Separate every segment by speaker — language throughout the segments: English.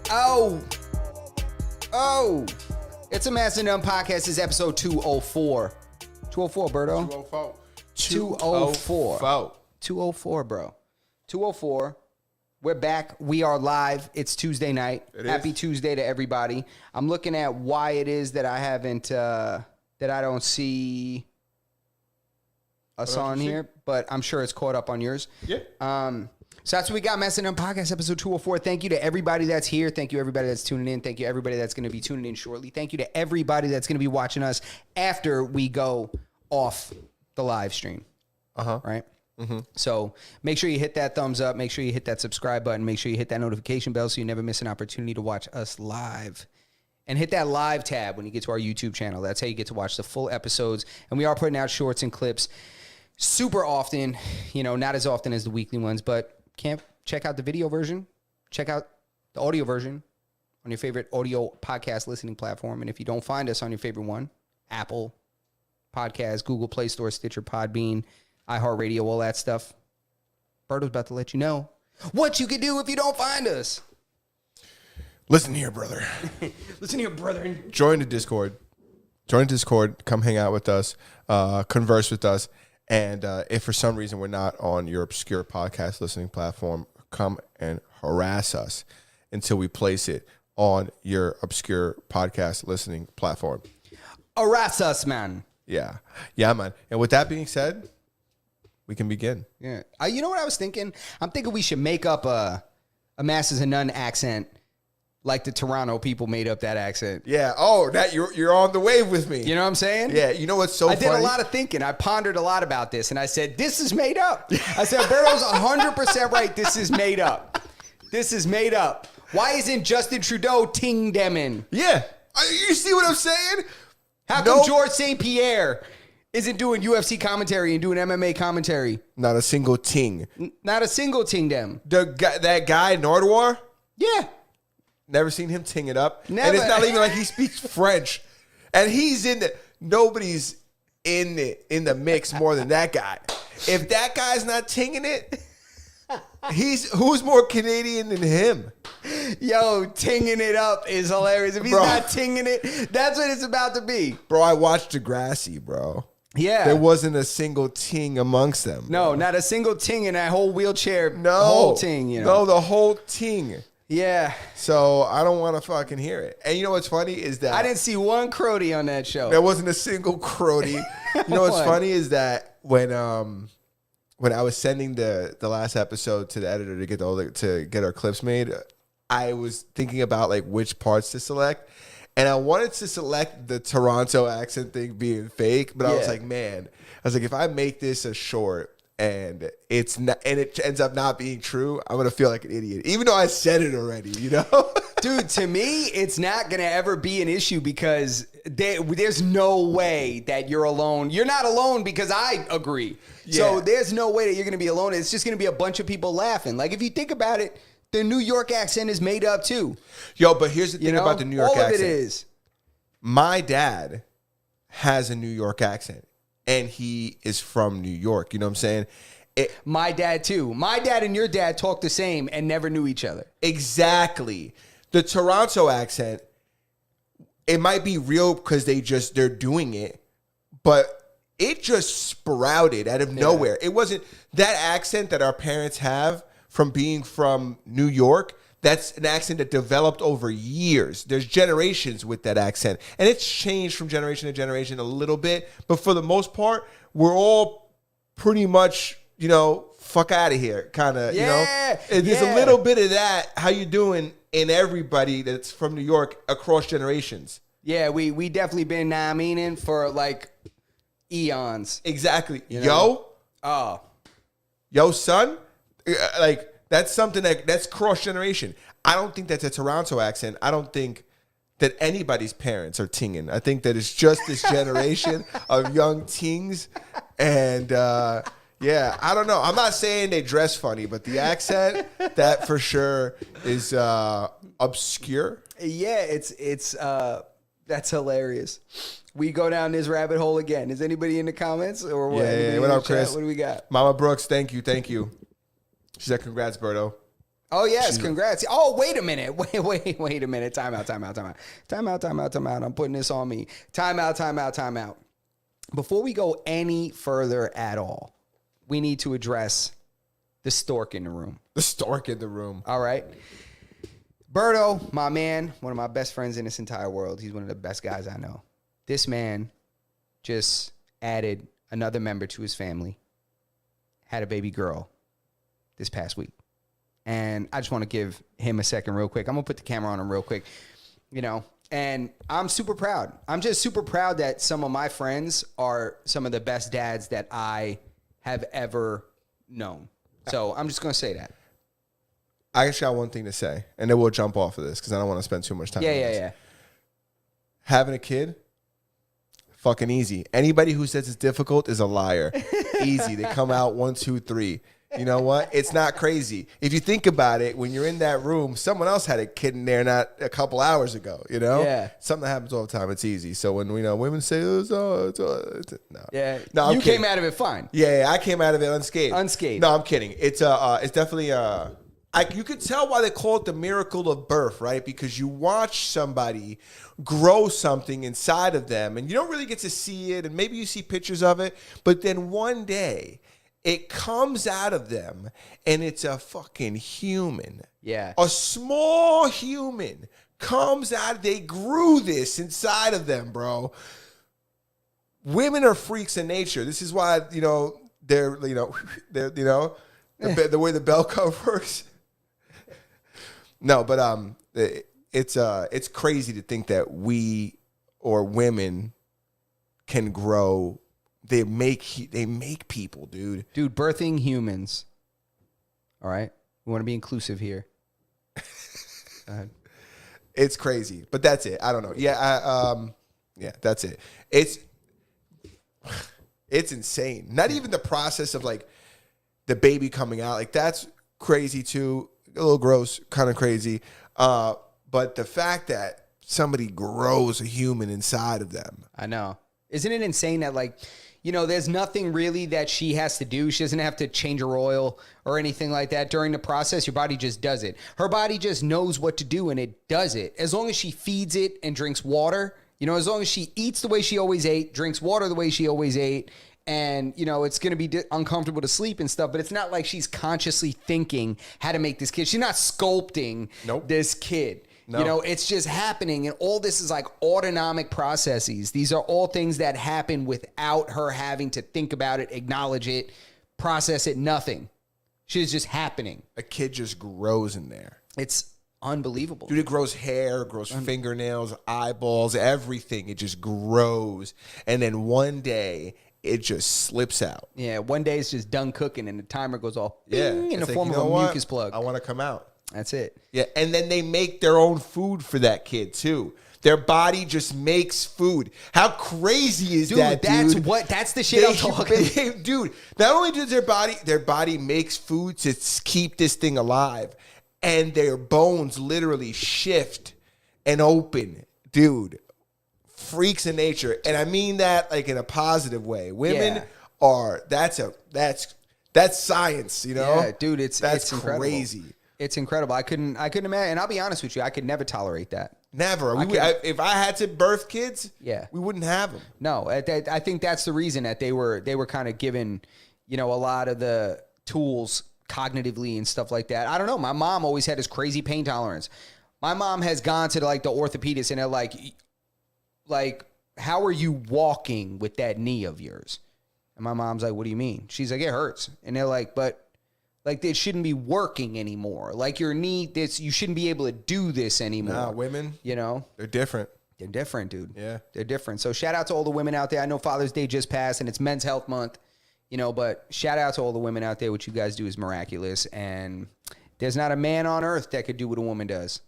Speaker 1: Oh. It's a Master None Podcast. This is episode 204. 204, Berto.
Speaker 2: 204.
Speaker 1: 204. 204, bro. 204. We're back. We are live. It's Tuesday night. Happy Tuesday to everybody. I'm looking at why it is that I haven't, that I don't see us on here, but I'm sure it's caught up on yours.
Speaker 2: Yeah.
Speaker 1: So that's what we got, Master None Podcast, episode 204. Thank you to everybody that's here. Thank you, everybody that's tuning in. Thank you, everybody that's going to be tuning in shortly. Thank you to everybody that's going to be watching us after we go off the live stream. Right? Mm-hmm. So make sure you hit that thumbs up. Make sure you hit that subscribe button. Make sure you hit that notification bell so you never miss an opportunity to watch us live. And hit that live tab when you get to our YouTube channel. That's how you get to watch the full episodes. And we are putting out shorts and clips super often. You know, not as often as the weekly ones, but can't check out the video version. Check out the audio version on your favorite audio podcast listening platform. And if you don't find us on your favorite one, Apple Podcasts, Google Play Store, Stitcher, Podbean, iHeartRadio, all that stuff, Berto's about to let you know what you can do if you don't find us.
Speaker 2: Listen here, brother.
Speaker 1: Listen here, brother.
Speaker 2: Join the Discord. Come hang out with us. Converse with us. And if for some reason we're not on your obscure podcast listening platform, come and harass us until we place it on your obscure podcast listening platform.
Speaker 1: Harass us, man.
Speaker 2: Yeah. Yeah, man. And with that being said, we can begin.
Speaker 1: Yeah. You know what I was thinking? I'm thinking we should make up a Masters of None accent like the Toronto people made up that accent.
Speaker 2: Yeah. Oh, that you're on the wave with me.
Speaker 1: You know what I'm saying?
Speaker 2: Yeah. You know what's so funny?
Speaker 1: I did a lot of thinking. I pondered a lot about this, and I said, this is made up. I said, Berto's 100% right. This is made up. This is made up. Why isn't Justin Trudeau ting demin?
Speaker 2: Yeah. You see what I'm saying?
Speaker 1: How come George St. Pierre isn't doing UFC commentary and doing MMA commentary?
Speaker 2: Not a single ting.
Speaker 1: Not a single ting dem.
Speaker 2: That guy, Nardwar?
Speaker 1: Yeah.
Speaker 2: Never seen him ting it up.
Speaker 1: Never.
Speaker 2: And it's not even like he speaks French. And he's nobody's in the mix more than that guy. If that guy's not tinging it, who's more Canadian than him?
Speaker 1: Yo, tinging it up is hilarious. If he's not tinging it, that's what it's about to be.
Speaker 2: Bro, I watched Degrassi, bro.
Speaker 1: Yeah.
Speaker 2: There wasn't a single ting amongst them.
Speaker 1: No, not a single ting in that whole wheelchair.
Speaker 2: No.
Speaker 1: The whole ting, you know.
Speaker 2: No, the whole ting.
Speaker 1: Yeah.
Speaker 2: So I don't want to fucking hear it. And you know what's funny is that
Speaker 1: I didn't see one Crody on that show.
Speaker 2: There wasn't a single Crody. You know what's funny is that when I was sending the last episode to the editor to get our clips made, I was thinking about like which parts to select. And I wanted to select the Toronto accent thing being fake, but I was like, man, if I make this a short and it ends up not being true, I'm gonna feel like an idiot, even though I said it already, you know.
Speaker 1: Dude, to me, it's not gonna ever be an issue because there's no way that you're alone. You're not alone because I agree. Yeah. So there's no way that you're gonna be alone. It's just gonna be a bunch of people laughing. Like if you think about it, the New York accent is made up too.
Speaker 2: Yo, but here's the thing about the New York accent. All of it is. My dad has a New York accent. And he is from New York. You know what I'm saying?
Speaker 1: My dad, too. My dad and your dad talk the same and never knew each other.
Speaker 2: Exactly. The Toronto accent, it might be real because they're doing it, but it just sprouted out of nowhere. It wasn't that accent that our parents have from being from New York. That's an accent that developed over years. There's generations with that accent. And it's changed from generation to generation a little bit. But for the most part, we're all pretty much, fuck out of here, kind of, you know? And there's a little bit of that, how you doing, in everybody that's from New York across generations.
Speaker 1: Yeah, we definitely been meaning for, like, eons.
Speaker 2: Exactly. You know? Yo, son, like... That's something that's cross-generation. I don't think that's a Toronto accent. I don't think that anybody's parents are tinging. I think that it's just this generation of young tings. And, I don't know. I'm not saying they dress funny, but the accent, that for sure is obscure.
Speaker 1: Yeah, it's that's hilarious. We go down this rabbit hole again. Is anybody in the comments? Or what?
Speaker 2: Yeah. What up, Chris?
Speaker 1: What do we got?
Speaker 2: Mama Brooks, thank you. She said, congrats, Berto.
Speaker 1: Oh yes, congrats. Oh, wait a minute. Wait a minute. Time out. I'm putting this on me. Time out. Before we go any further at all, we need to address the stork in the room.
Speaker 2: The stork in the room.
Speaker 1: All right. Berto, my man, one of my best friends in this entire world. He's one of the best guys I know. This man just added another member to his family, had a baby girl this past week. And I just want to give him a second real quick. I'm going to put the camera on him real quick, and I'm super proud. I'm just super proud that some of my friends are some of the best dads that I have ever known. So I'm just going to say that.
Speaker 2: I just got one thing to say, and then we'll jump off of this because I don't want to spend too much time on this.
Speaker 1: Yeah.
Speaker 2: Having a kid, fucking easy. Anybody who says it's difficult is a liar. Easy. They come out 1, 2, 3. You know what? It's not crazy. If you think about it, when you're in that room, someone else had a kid in there not a couple hours ago,
Speaker 1: Yeah.
Speaker 2: Something that happens all the time. It's easy. So when women say, no.
Speaker 1: Yeah.
Speaker 2: No,
Speaker 1: you came out of it fine.
Speaker 2: Yeah, I came out of it unscathed.
Speaker 1: Unscathed.
Speaker 2: No, I'm kidding. It's definitely you could tell why they call it the miracle of birth, right? Because you watch somebody grow something inside of them and you don't really get to see it, and maybe you see pictures of it, but then one day it comes out of them and it's a fucking human.
Speaker 1: Yeah.
Speaker 2: A small human comes out. They grew this inside of them, bro. Women are freaks in nature. This is why, they're the way the bell curve works. No, but it's crazy to think that we or women can grow. They make people, dude.
Speaker 1: Dude, birthing humans. All right? We want to be inclusive here. Go ahead.
Speaker 2: It's crazy, but that's it. I don't know. Yeah, that's it. It's insane. Not even the process of like the baby coming out. Like that's crazy too. A little gross, kind of crazy. But the fact that somebody grows a human inside of them.
Speaker 1: I know. Isn't it insane that there's nothing really that she has to do. She doesn't have to change her oil or anything like that during the process. Your body just does it. Her body just knows what to do and it does it. As long as she feeds it and drinks water, as long as she eats the way she always ate, drinks water the way she always ate, and, it's going to be uncomfortable to sleep and stuff, but it's not like she's consciously thinking how to make this kid. She's not sculpting this kid.
Speaker 2: No.
Speaker 1: It's just happening, and all this is like autonomic processes. These are all things that happen without her having to think about it, acknowledge it, process it, nothing. She's just happening.
Speaker 2: A kid just grows in there.
Speaker 1: It's unbelievable.
Speaker 2: Dude, it grows hair, grows fingernails, eyeballs, everything. It just grows. And then one day, it just slips out.
Speaker 1: Yeah, one day it's just done cooking, and the timer goes off in the
Speaker 2: It's
Speaker 1: form
Speaker 2: like,
Speaker 1: of a mucus plug.
Speaker 2: I want to come out.
Speaker 1: That's it.
Speaker 2: Yeah, and then they make their own food for that kid, too. Their body just makes food. How crazy is that, dude?
Speaker 1: That's the shit I'm talking.
Speaker 2: Dude, not only does their body makes food to keep this thing alive, and their bones literally shift and open. Dude, freaks in nature. And I mean that like in a positive way. Women are, that's science,
Speaker 1: Yeah, dude, it's incredible.
Speaker 2: crazy.
Speaker 1: It's incredible. I couldn't imagine. And I'll be honest with you, I could never tolerate that.
Speaker 2: Never. If I had to birth kids, we wouldn't have them.
Speaker 1: No, I think that's the reason that they were kind of given, a lot of the tools cognitively and stuff like that. I don't know. My mom always had this crazy pain tolerance. My mom has gone to the orthopedist and they're like, how are you walking with that knee of yours? And my mom's like, what do you mean? She's like, it hurts. And they're like, but it shouldn't be working anymore. Like your knee, you shouldn't be able to do this anymore.
Speaker 2: Nah, women, they're different.
Speaker 1: They're different, dude.
Speaker 2: Yeah.
Speaker 1: They're different. So shout out to all the women out there. I know Father's Day just passed and it's Men's Health Month, but shout out to all the women out there. What you guys do is miraculous. And there's not a man on earth that could do what a woman does.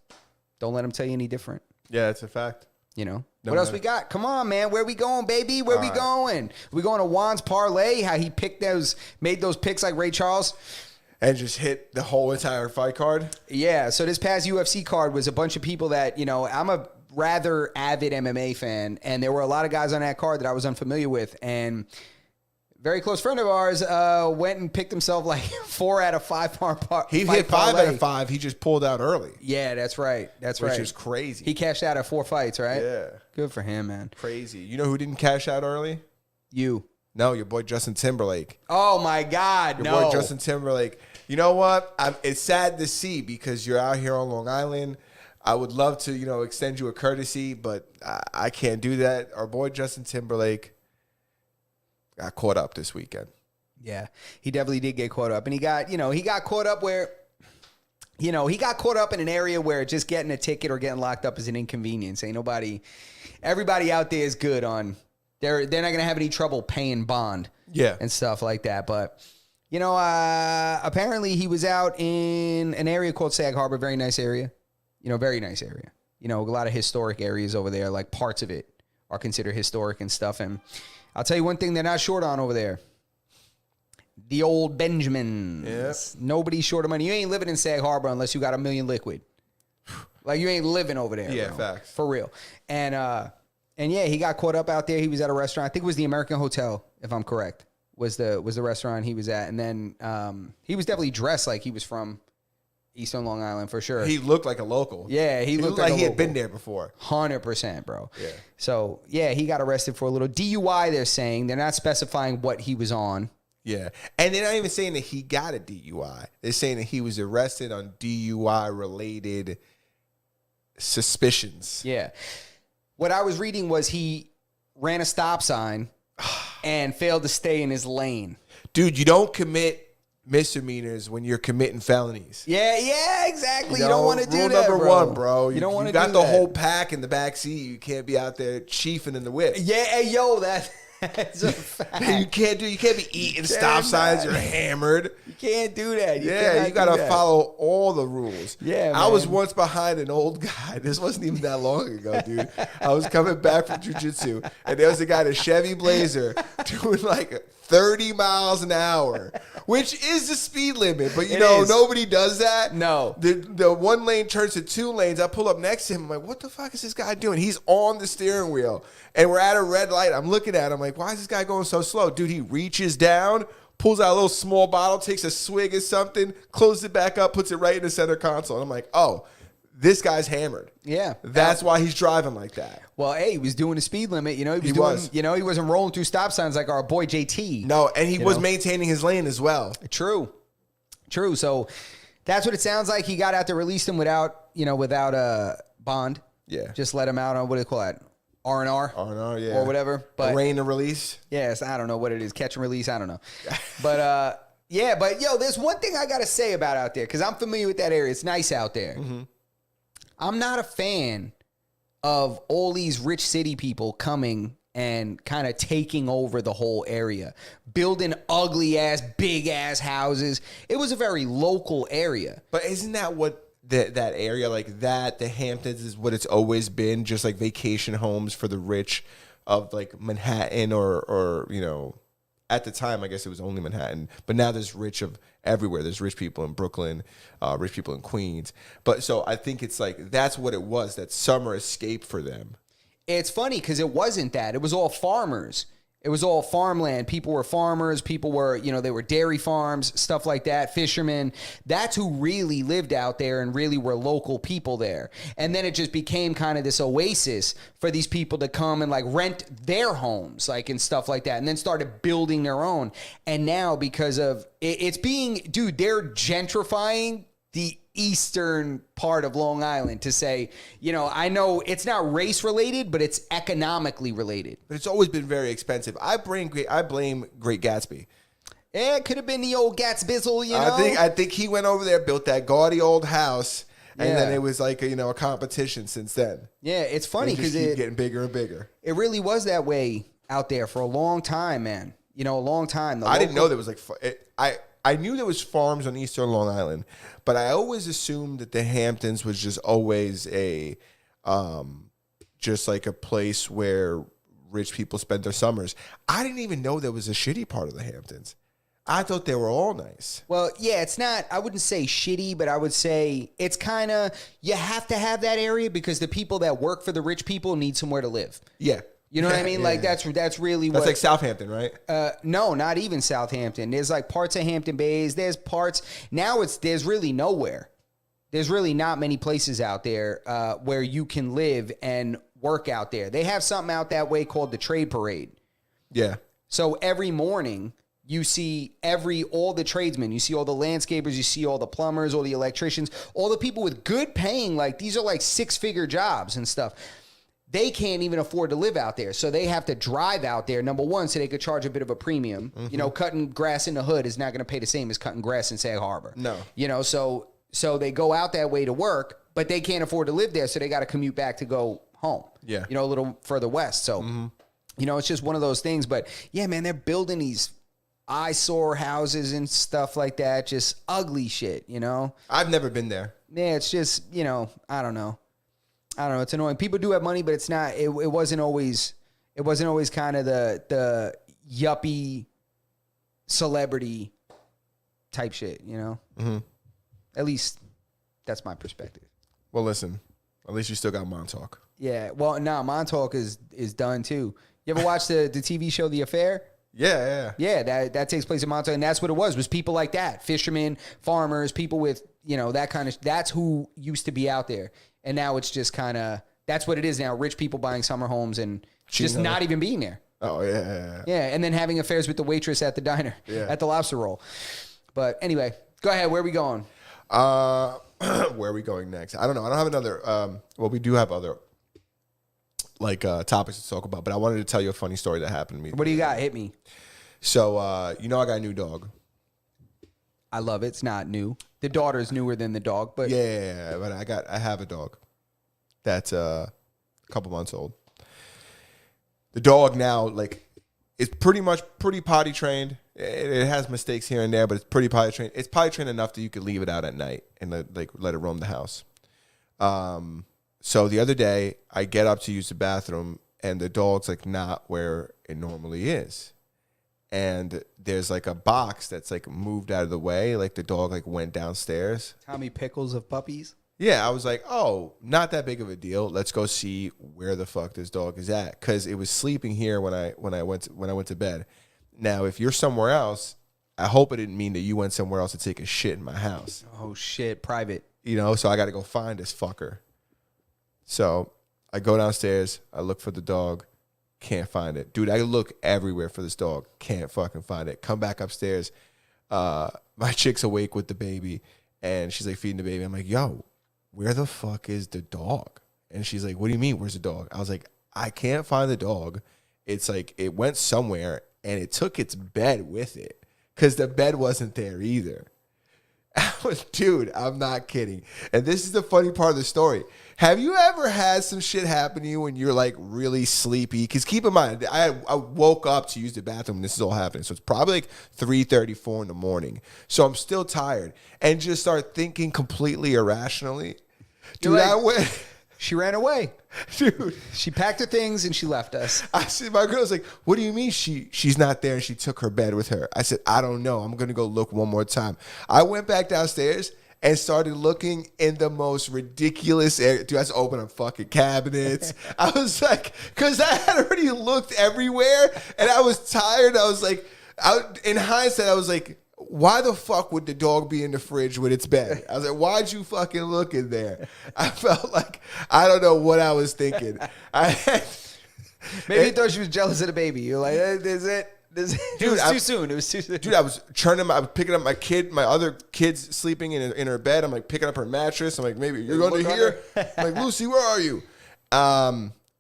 Speaker 1: Don't let them tell you any different.
Speaker 2: Yeah, it's a fact.
Speaker 1: What else we got? Come on, man. Where we going, baby? Where we going? We going to Juan's Parlay? How he made those picks like Ray Charles?
Speaker 2: And just hit the whole entire fight card?
Speaker 1: Yeah. So this past UFC card was a bunch of people that, I'm a rather avid MMA fan, and there were a lot of guys on that card that I was unfamiliar with. And very close friend of ours, went and picked himself like 4 out of 5
Speaker 2: He hit 5 out of 5. He just pulled out early.
Speaker 1: Yeah, that's right. That's right.
Speaker 2: Which is crazy.
Speaker 1: He cashed out at 4 fights, right?
Speaker 2: Yeah.
Speaker 1: Good for him, man.
Speaker 2: Crazy. You know who didn't cash out early?
Speaker 1: You.
Speaker 2: No, your boy Justin Timberlake.
Speaker 1: Oh, my God.
Speaker 2: Your boy Justin Timberlake. You know what? It's sad to see because you're out here on Long Island. I would love to, extend you a courtesy, but I can't do that. Our boy Justin Timberlake got caught up this weekend.
Speaker 1: Yeah, he definitely did get caught up. And he got caught up where, he got caught up in an area where just getting a ticket or getting locked up is an inconvenience. Everybody out there is good on, they're not going to have any trouble paying bond.
Speaker 2: Yeah.
Speaker 1: And stuff like that. But, apparently he was out in an area called Sag Harbor, very nice area. Very nice area. A lot of historic areas over there, like parts of it are considered historic and stuff. And I'll tell you one thing they're not short on over there. The old Benjamins.
Speaker 2: Yes.
Speaker 1: Nobody's short of money. You ain't living in Sag Harbor unless you got $1 million liquid. Like, you ain't living over there.
Speaker 2: Yeah,
Speaker 1: bro.
Speaker 2: facts.
Speaker 1: For real. And yeah, he got caught up out there. He was at a restaurant. I think it was the American Hotel, if I'm correct, was the restaurant he was at. And then he was definitely dressed like he was from Eastern Long Island for sure.
Speaker 2: He looked like a local.
Speaker 1: Yeah, he looked like
Speaker 2: he had been there before.
Speaker 1: 100%, bro.
Speaker 2: Yeah.
Speaker 1: So, yeah, he got arrested for a little DUI, they're saying. They're not specifying what he was on.
Speaker 2: Yeah. And they're not even saying that he got a DUI. They're saying that he was arrested on DUI-related suspicions.
Speaker 1: Yeah. What I was reading was he ran a stop sign and failed to stay in his lane.
Speaker 2: Dude, you don't commit misdemeanors when you're committing felonies.
Speaker 1: Yeah, exactly. You don't want to do that,
Speaker 2: Rule number one, bro.
Speaker 1: You don't want to do
Speaker 2: that. You
Speaker 1: that.
Speaker 2: got the whole pack in the back seat. You can't be out there chiefing in the whip.
Speaker 1: Yeah, hey, yo, that's a fact.
Speaker 2: You can't be eating stop signs. You're hammered.
Speaker 1: You can't do that. You
Speaker 2: got to follow all the rules.
Speaker 1: Yeah,
Speaker 2: I was once behind an old guy. This wasn't even that long ago, dude. I was coming back from jiu-jitsu, and there was a guy in a Chevy Blazer doing like 30 miles an hour, which is the speed limit. But, nobody does that.
Speaker 1: No.
Speaker 2: The one lane turns to 2 lanes. I pull up next to him. I'm like, what the fuck is this guy doing? He's on the steering wheel, and we're at a red light. I'm looking at him. I'm like, why is this guy going so slow? Dude, he reaches down, pulls out a little small bottle, takes a swig of something, closes it back up, puts it right in the center console. And I'm like, oh, this guy's hammered.
Speaker 1: Yeah.
Speaker 2: That's why he's driving like that.
Speaker 1: Well, hey, he was doing the speed limit. He wasn't rolling through stop signs like our boy JT.
Speaker 2: No, and he was maintaining his lane as well.
Speaker 1: True. So that's what it sounds like. He got out there, released him without a bond.
Speaker 2: Yeah.
Speaker 1: Just let him out on, what do they call that? R&R?
Speaker 2: R&R, yeah.
Speaker 1: Or whatever. But
Speaker 2: rain and release?
Speaker 1: Yes, I don't know what it is. Catch and release, I don't know. But, there's one thing I got to say about out there, because I'm familiar with that area. It's nice out there. Mm-hmm. I'm not a fan of all these rich city people coming and kind of taking over the whole area, building ugly-ass, big-ass houses. It was a very local area.
Speaker 2: But isn't that what that area like that, the Hamptons, is what it's always been, just like vacation homes for the rich of like Manhattan or at the time, I guess it was only Manhattan, but now there's rich of everywhere. There's rich people in Brooklyn, rich people in Queens. But so I think it's like that's what it was, that summer escape for them.
Speaker 1: It's funny because it wasn't that. It was all farmers. It was all farmland. People were farmers. People were, they were dairy farms, stuff like that, fishermen. That's who really lived out there and really were local people there. And then it just became kind of this oasis for these people to come and like rent their homes, like and stuff like that, and then started building their own. And now because of it's being, dude, they're gentrifying the eastern part of Long Island to say, I know it's not race related, but it's economically related.
Speaker 2: But it's always been very expensive. I blame Great Gatsby.
Speaker 1: Yeah, it could have been the old Gatsbizzle,
Speaker 2: I think he went over there, built that gaudy old house, and then it was like a competition since then.
Speaker 1: Yeah, it's funny because
Speaker 2: it's getting bigger and bigger.
Speaker 1: It really was that way out there for a long time, man. A long time.
Speaker 2: I didn't know there was like I knew there was farms on Eastern Long Island, but I always assumed that the Hamptons was just always just like a place where rich people spent their summers. I didn't even know there was a shitty part of the Hamptons. I thought they were all nice.
Speaker 1: Well, yeah, it's not, I wouldn't say shitty, but I would say it's kind of, you have to have that area because the people that work for the rich people need somewhere to live.
Speaker 2: Yeah.
Speaker 1: You know what I mean? Like that's really
Speaker 2: That's
Speaker 1: what.
Speaker 2: like Southampton, right?
Speaker 1: No, not even Southampton. There's like parts of Hampton Bays. There's parts now. There's really nowhere. There's really not many places out there where you can live and work out there. They have something out that way called the Trade Parade.
Speaker 2: Yeah.
Speaker 1: So every morning you see all the tradesmen, you see all the landscapers, you see all the plumbers, all the electricians, all the people with good paying, like these are like 6-figure jobs and stuff. They can't even afford to live out there. So they have to drive out there, number one, so they could charge a bit of a premium. You know, cutting grass in the hood is not going to pay the same as cutting grass in Sag Harbor.
Speaker 2: No.
Speaker 1: You know, so they go out that way to work, but they can't afford to live there, so they got to commute back to go home.
Speaker 2: Yeah.
Speaker 1: You know, a little further west. So, you know, it's just one of those things. But, yeah, man, they're building these eyesore houses and stuff like that. Just ugly shit, you know?
Speaker 2: I've never been there.
Speaker 1: Yeah, it's just, you know, I don't know. It's annoying. People do have money, but it's not, it wasn't always kind of the yuppie celebrity type shit, you know? Mm-hmm. At least that's my perspective.
Speaker 2: Well, listen, at least you still got Montauk.
Speaker 1: Yeah. Well, Montauk is done too. You ever watch the TV show The Affair?
Speaker 2: Yeah.
Speaker 1: Yeah, that takes place in Montauk, and that's what it was people like that. Fishermen, farmers, people with, you know, that kind of, that's who used to be out there. And now it's just kind of, that's what it is now. Rich people buying summer homes and just not even being there.
Speaker 2: Oh, yeah.
Speaker 1: Yeah, and then having affairs with the waitress at the diner, at the Lobster Roll. But anyway, go ahead. Where are we going?
Speaker 2: Where are we going next? I don't know. I don't have another. Well, we do have other topics to talk about, but I wanted to tell you a funny story that happened to me.
Speaker 1: What do you got? Hit me.
Speaker 2: So, you know, I got a new dog.
Speaker 1: I love it. It's not new. The daughter's newer than the dog, but
Speaker 2: yeah, but I have a dog that's a couple months old. The dog now, like, is pretty potty trained. It has mistakes here and there, but it's pretty potty trained. It's potty trained enough that you could leave it out at night and let it roam the house. So the other day, I get up to use the bathroom, and the dog's like not where it normally is. And there's like a box that's like moved out of the way, like the dog like went downstairs.
Speaker 1: Tommy Pickles of puppies.
Speaker 2: Yeah, I was like, oh, not that big of a deal. Let's go see where the fuck this dog is at, because it was sleeping here when I went to bed. Now, if you're somewhere else, I hope it didn't mean that you went somewhere else to take a shit in my house.
Speaker 1: Oh shit, private.
Speaker 2: You know, so I got to go find this fucker. So I go downstairs, I look for the dog, can't find it. Dude, I look everywhere for this dog, can't fucking find it. Come back upstairs. My chick's awake with the baby, and she's like feeding the baby. I'm like, yo, where the fuck is the dog? And she's like, what do you mean, where's the dog? I was like, I can't find the dog. It's like it went somewhere, and it took its bed with it, because the bed wasn't there either. Dude, I'm not kidding. And this is the funny part of the story. Have you ever had some shit happen to you when you're like really sleepy? Because keep in mind, I woke up to use the bathroom and this is all happening. So it's probably like 3:34 in the morning. So I'm still tired and just start thinking completely irrationally. Dude,
Speaker 1: like,
Speaker 2: I went.
Speaker 1: She ran away.
Speaker 2: Dude.
Speaker 1: She packed her things and she left us.
Speaker 2: I see my girl's like, what do you mean she's not there and she took her bed with her? I said, I don't know. I'm going to go look one more time. I went back downstairs and started looking in the most ridiculous area. Dude, I just opened up fucking cabinets. I was like, because I had already looked everywhere and I was tired. I was like, in hindsight, I was like, why the fuck would the dog be in the fridge with its bed? I was like, why'd you fucking look in there? I felt like, I don't know what I was thinking.
Speaker 1: Maybe you thought she was jealous of the baby. You're like, is it? Dude, it was too soon. It was too soon.
Speaker 2: Dude, I was picking up my other kid's sleeping in her bed. I'm like picking up her mattress. I'm like, maybe you're under here. I'm like, Lucy, where are you?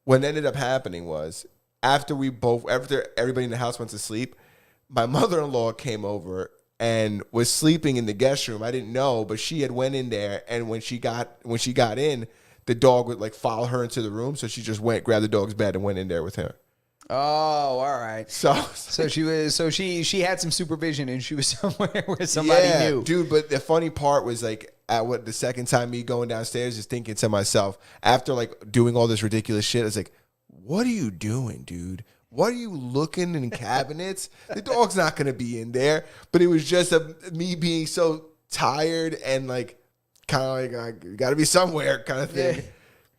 Speaker 2: What ended up happening was after everybody in the house went to sleep, my mother-in-law came over and was sleeping in the guest room. I didn't know, but she had went in there, and when she got in, the dog would like follow her into the room. So she just grabbed the dog's bed and went in there with her.
Speaker 1: Oh, all right.
Speaker 2: So
Speaker 1: she had some supervision and she was somewhere where somebody knew.
Speaker 2: Dude, but the funny part was like the second time me going downstairs, just thinking to myself, after like doing all this ridiculous shit, I was like, what are you doing, dude? What are you looking in cabinets? The dog's not going to be in there. But it was just me being so tired and like kind of like, got to be somewhere kind of thing.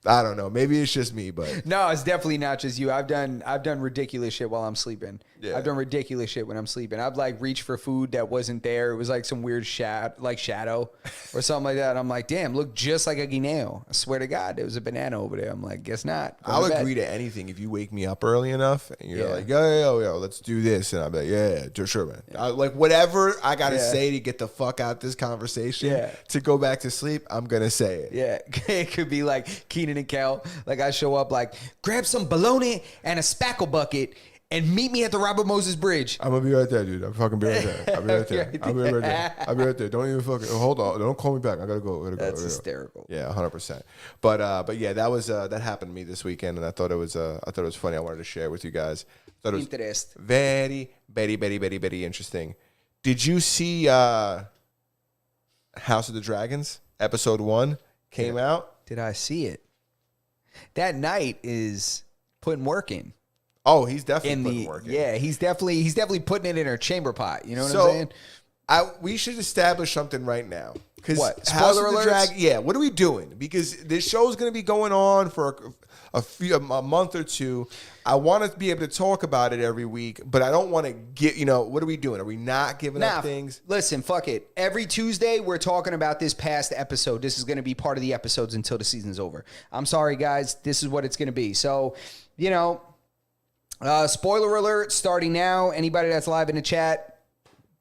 Speaker 2: I don't know. Maybe it's just me, but
Speaker 1: No, it's definitely not just you. I've done ridiculous shit while I'm sleeping.
Speaker 2: Yeah.
Speaker 1: I've done ridiculous shit when I'm sleeping. I've like reached for food that wasn't there. It was like some weird shadow or something like that. I'm like, damn, look just like a guineo. I swear to God, there was a banana over there. I'm like, guess not. Go
Speaker 2: I'll
Speaker 1: to bed.
Speaker 2: agree to anything if you wake me up early enough and you're
Speaker 1: Yeah.
Speaker 2: like, yo, let's do this. And I'll be like, yeah, sure, man. Like, whatever I got to
Speaker 1: Yeah.
Speaker 2: say to get the fuck out this conversation
Speaker 1: Yeah.
Speaker 2: to go back to sleep, I'm going to say it.
Speaker 1: Yeah, it could be like Keenan and Kel. Like I show up, like grab some bologna and a spackle bucket, and meet me at the Robert Moses Bridge.
Speaker 2: I'm going to be right there, dude. I'm fucking be right there. I'll be right there. I'll be right there. I'll be right there. Don't even fucking, hold on. Don't call me back. I got to go.
Speaker 1: That's hysterical.
Speaker 2: Yeah, 100%. But yeah, that happened to me this weekend, and I thought it was funny. I wanted to share with you guys. Thought it was
Speaker 1: Interest.
Speaker 2: very, very, very, very, very interesting. Did you see House of the Dragons episode 1 came out?
Speaker 1: Did I see it? That night is putting work in.
Speaker 2: Oh, he's definitely putting work in.
Speaker 1: Yeah, he's definitely putting it in her chamber pot. You know what
Speaker 2: So,
Speaker 1: I'm saying?
Speaker 2: we should establish something right now.
Speaker 1: What?
Speaker 2: House
Speaker 1: Spoiler
Speaker 2: of the
Speaker 1: alerts?
Speaker 2: Dragon? Yeah. What are we doing? Because this show is going to be going on for a month or two. I want to be able to talk about it every week, but I don't want to get. What are we doing? Are we not giving up things?
Speaker 1: Listen, fuck it. Every Tuesday, we're talking about this past episode. This is going to be part of the episodes until the season's over. I'm sorry, guys. This is what it's going to be. So, spoiler alert starting now. Anybody that's live in the chat,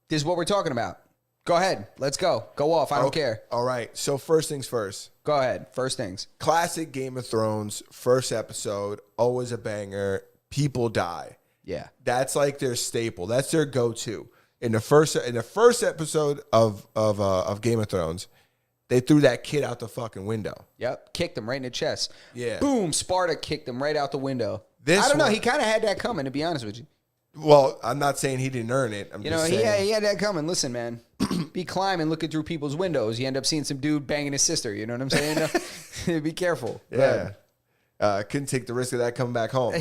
Speaker 1: this is what we're talking about. Go ahead. Let's go. Go off. I don't care.
Speaker 2: All right. So first things first.
Speaker 1: Go ahead. First things.
Speaker 2: Classic Game of Thrones, first episode, always a banger. People die.
Speaker 1: Yeah.
Speaker 2: That's like their staple. That's their go-to. In the first episode of Game of Thrones, they threw that kid out the fucking window.
Speaker 1: Yep. Kicked him right in the chest.
Speaker 2: Yeah.
Speaker 1: Boom. Sparta kicked him right out the window.
Speaker 2: This
Speaker 1: I don't know.
Speaker 2: one-
Speaker 1: He kind of had that coming, to be honest with you.
Speaker 2: Well, I'm not saying he didn't earn it. I'm just saying.
Speaker 1: He had that coming. Listen, man, be climbing, looking through people's windows. You end up seeing some dude banging his sister. You know what I'm saying? Be careful.
Speaker 2: Yeah. Couldn't take the risk of that coming back home.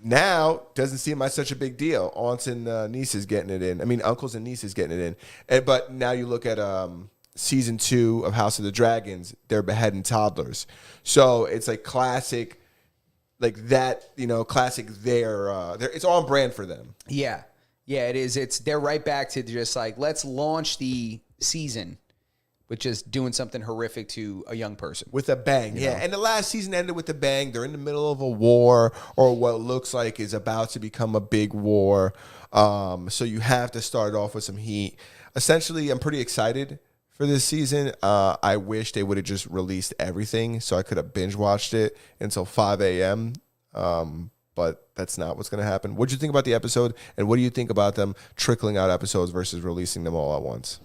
Speaker 2: Now, doesn't seem like such a big deal. Aunts and nieces getting it in. I mean, uncles and nieces getting it in. But now you look at season 2 of House of the Dragons, they're beheading toddlers. So it's like classic, like that, classic there. It's on brand for them.
Speaker 1: Yeah. Yeah, it is. They're right back to just like, let's launch the season with just doing something horrific to a young person.
Speaker 2: With a bang, yeah. And the last season ended with a bang. They're in the middle of a war, or what looks like is about to become a big war. So you have to start off with some heat. Essentially, I'm pretty excited for this season. I wish they would have just released everything so I could have binge watched it until 5 a.m. But that's not what's going to happen. What do you think about the episode, and what do you think about them trickling out episodes versus releasing them all at once?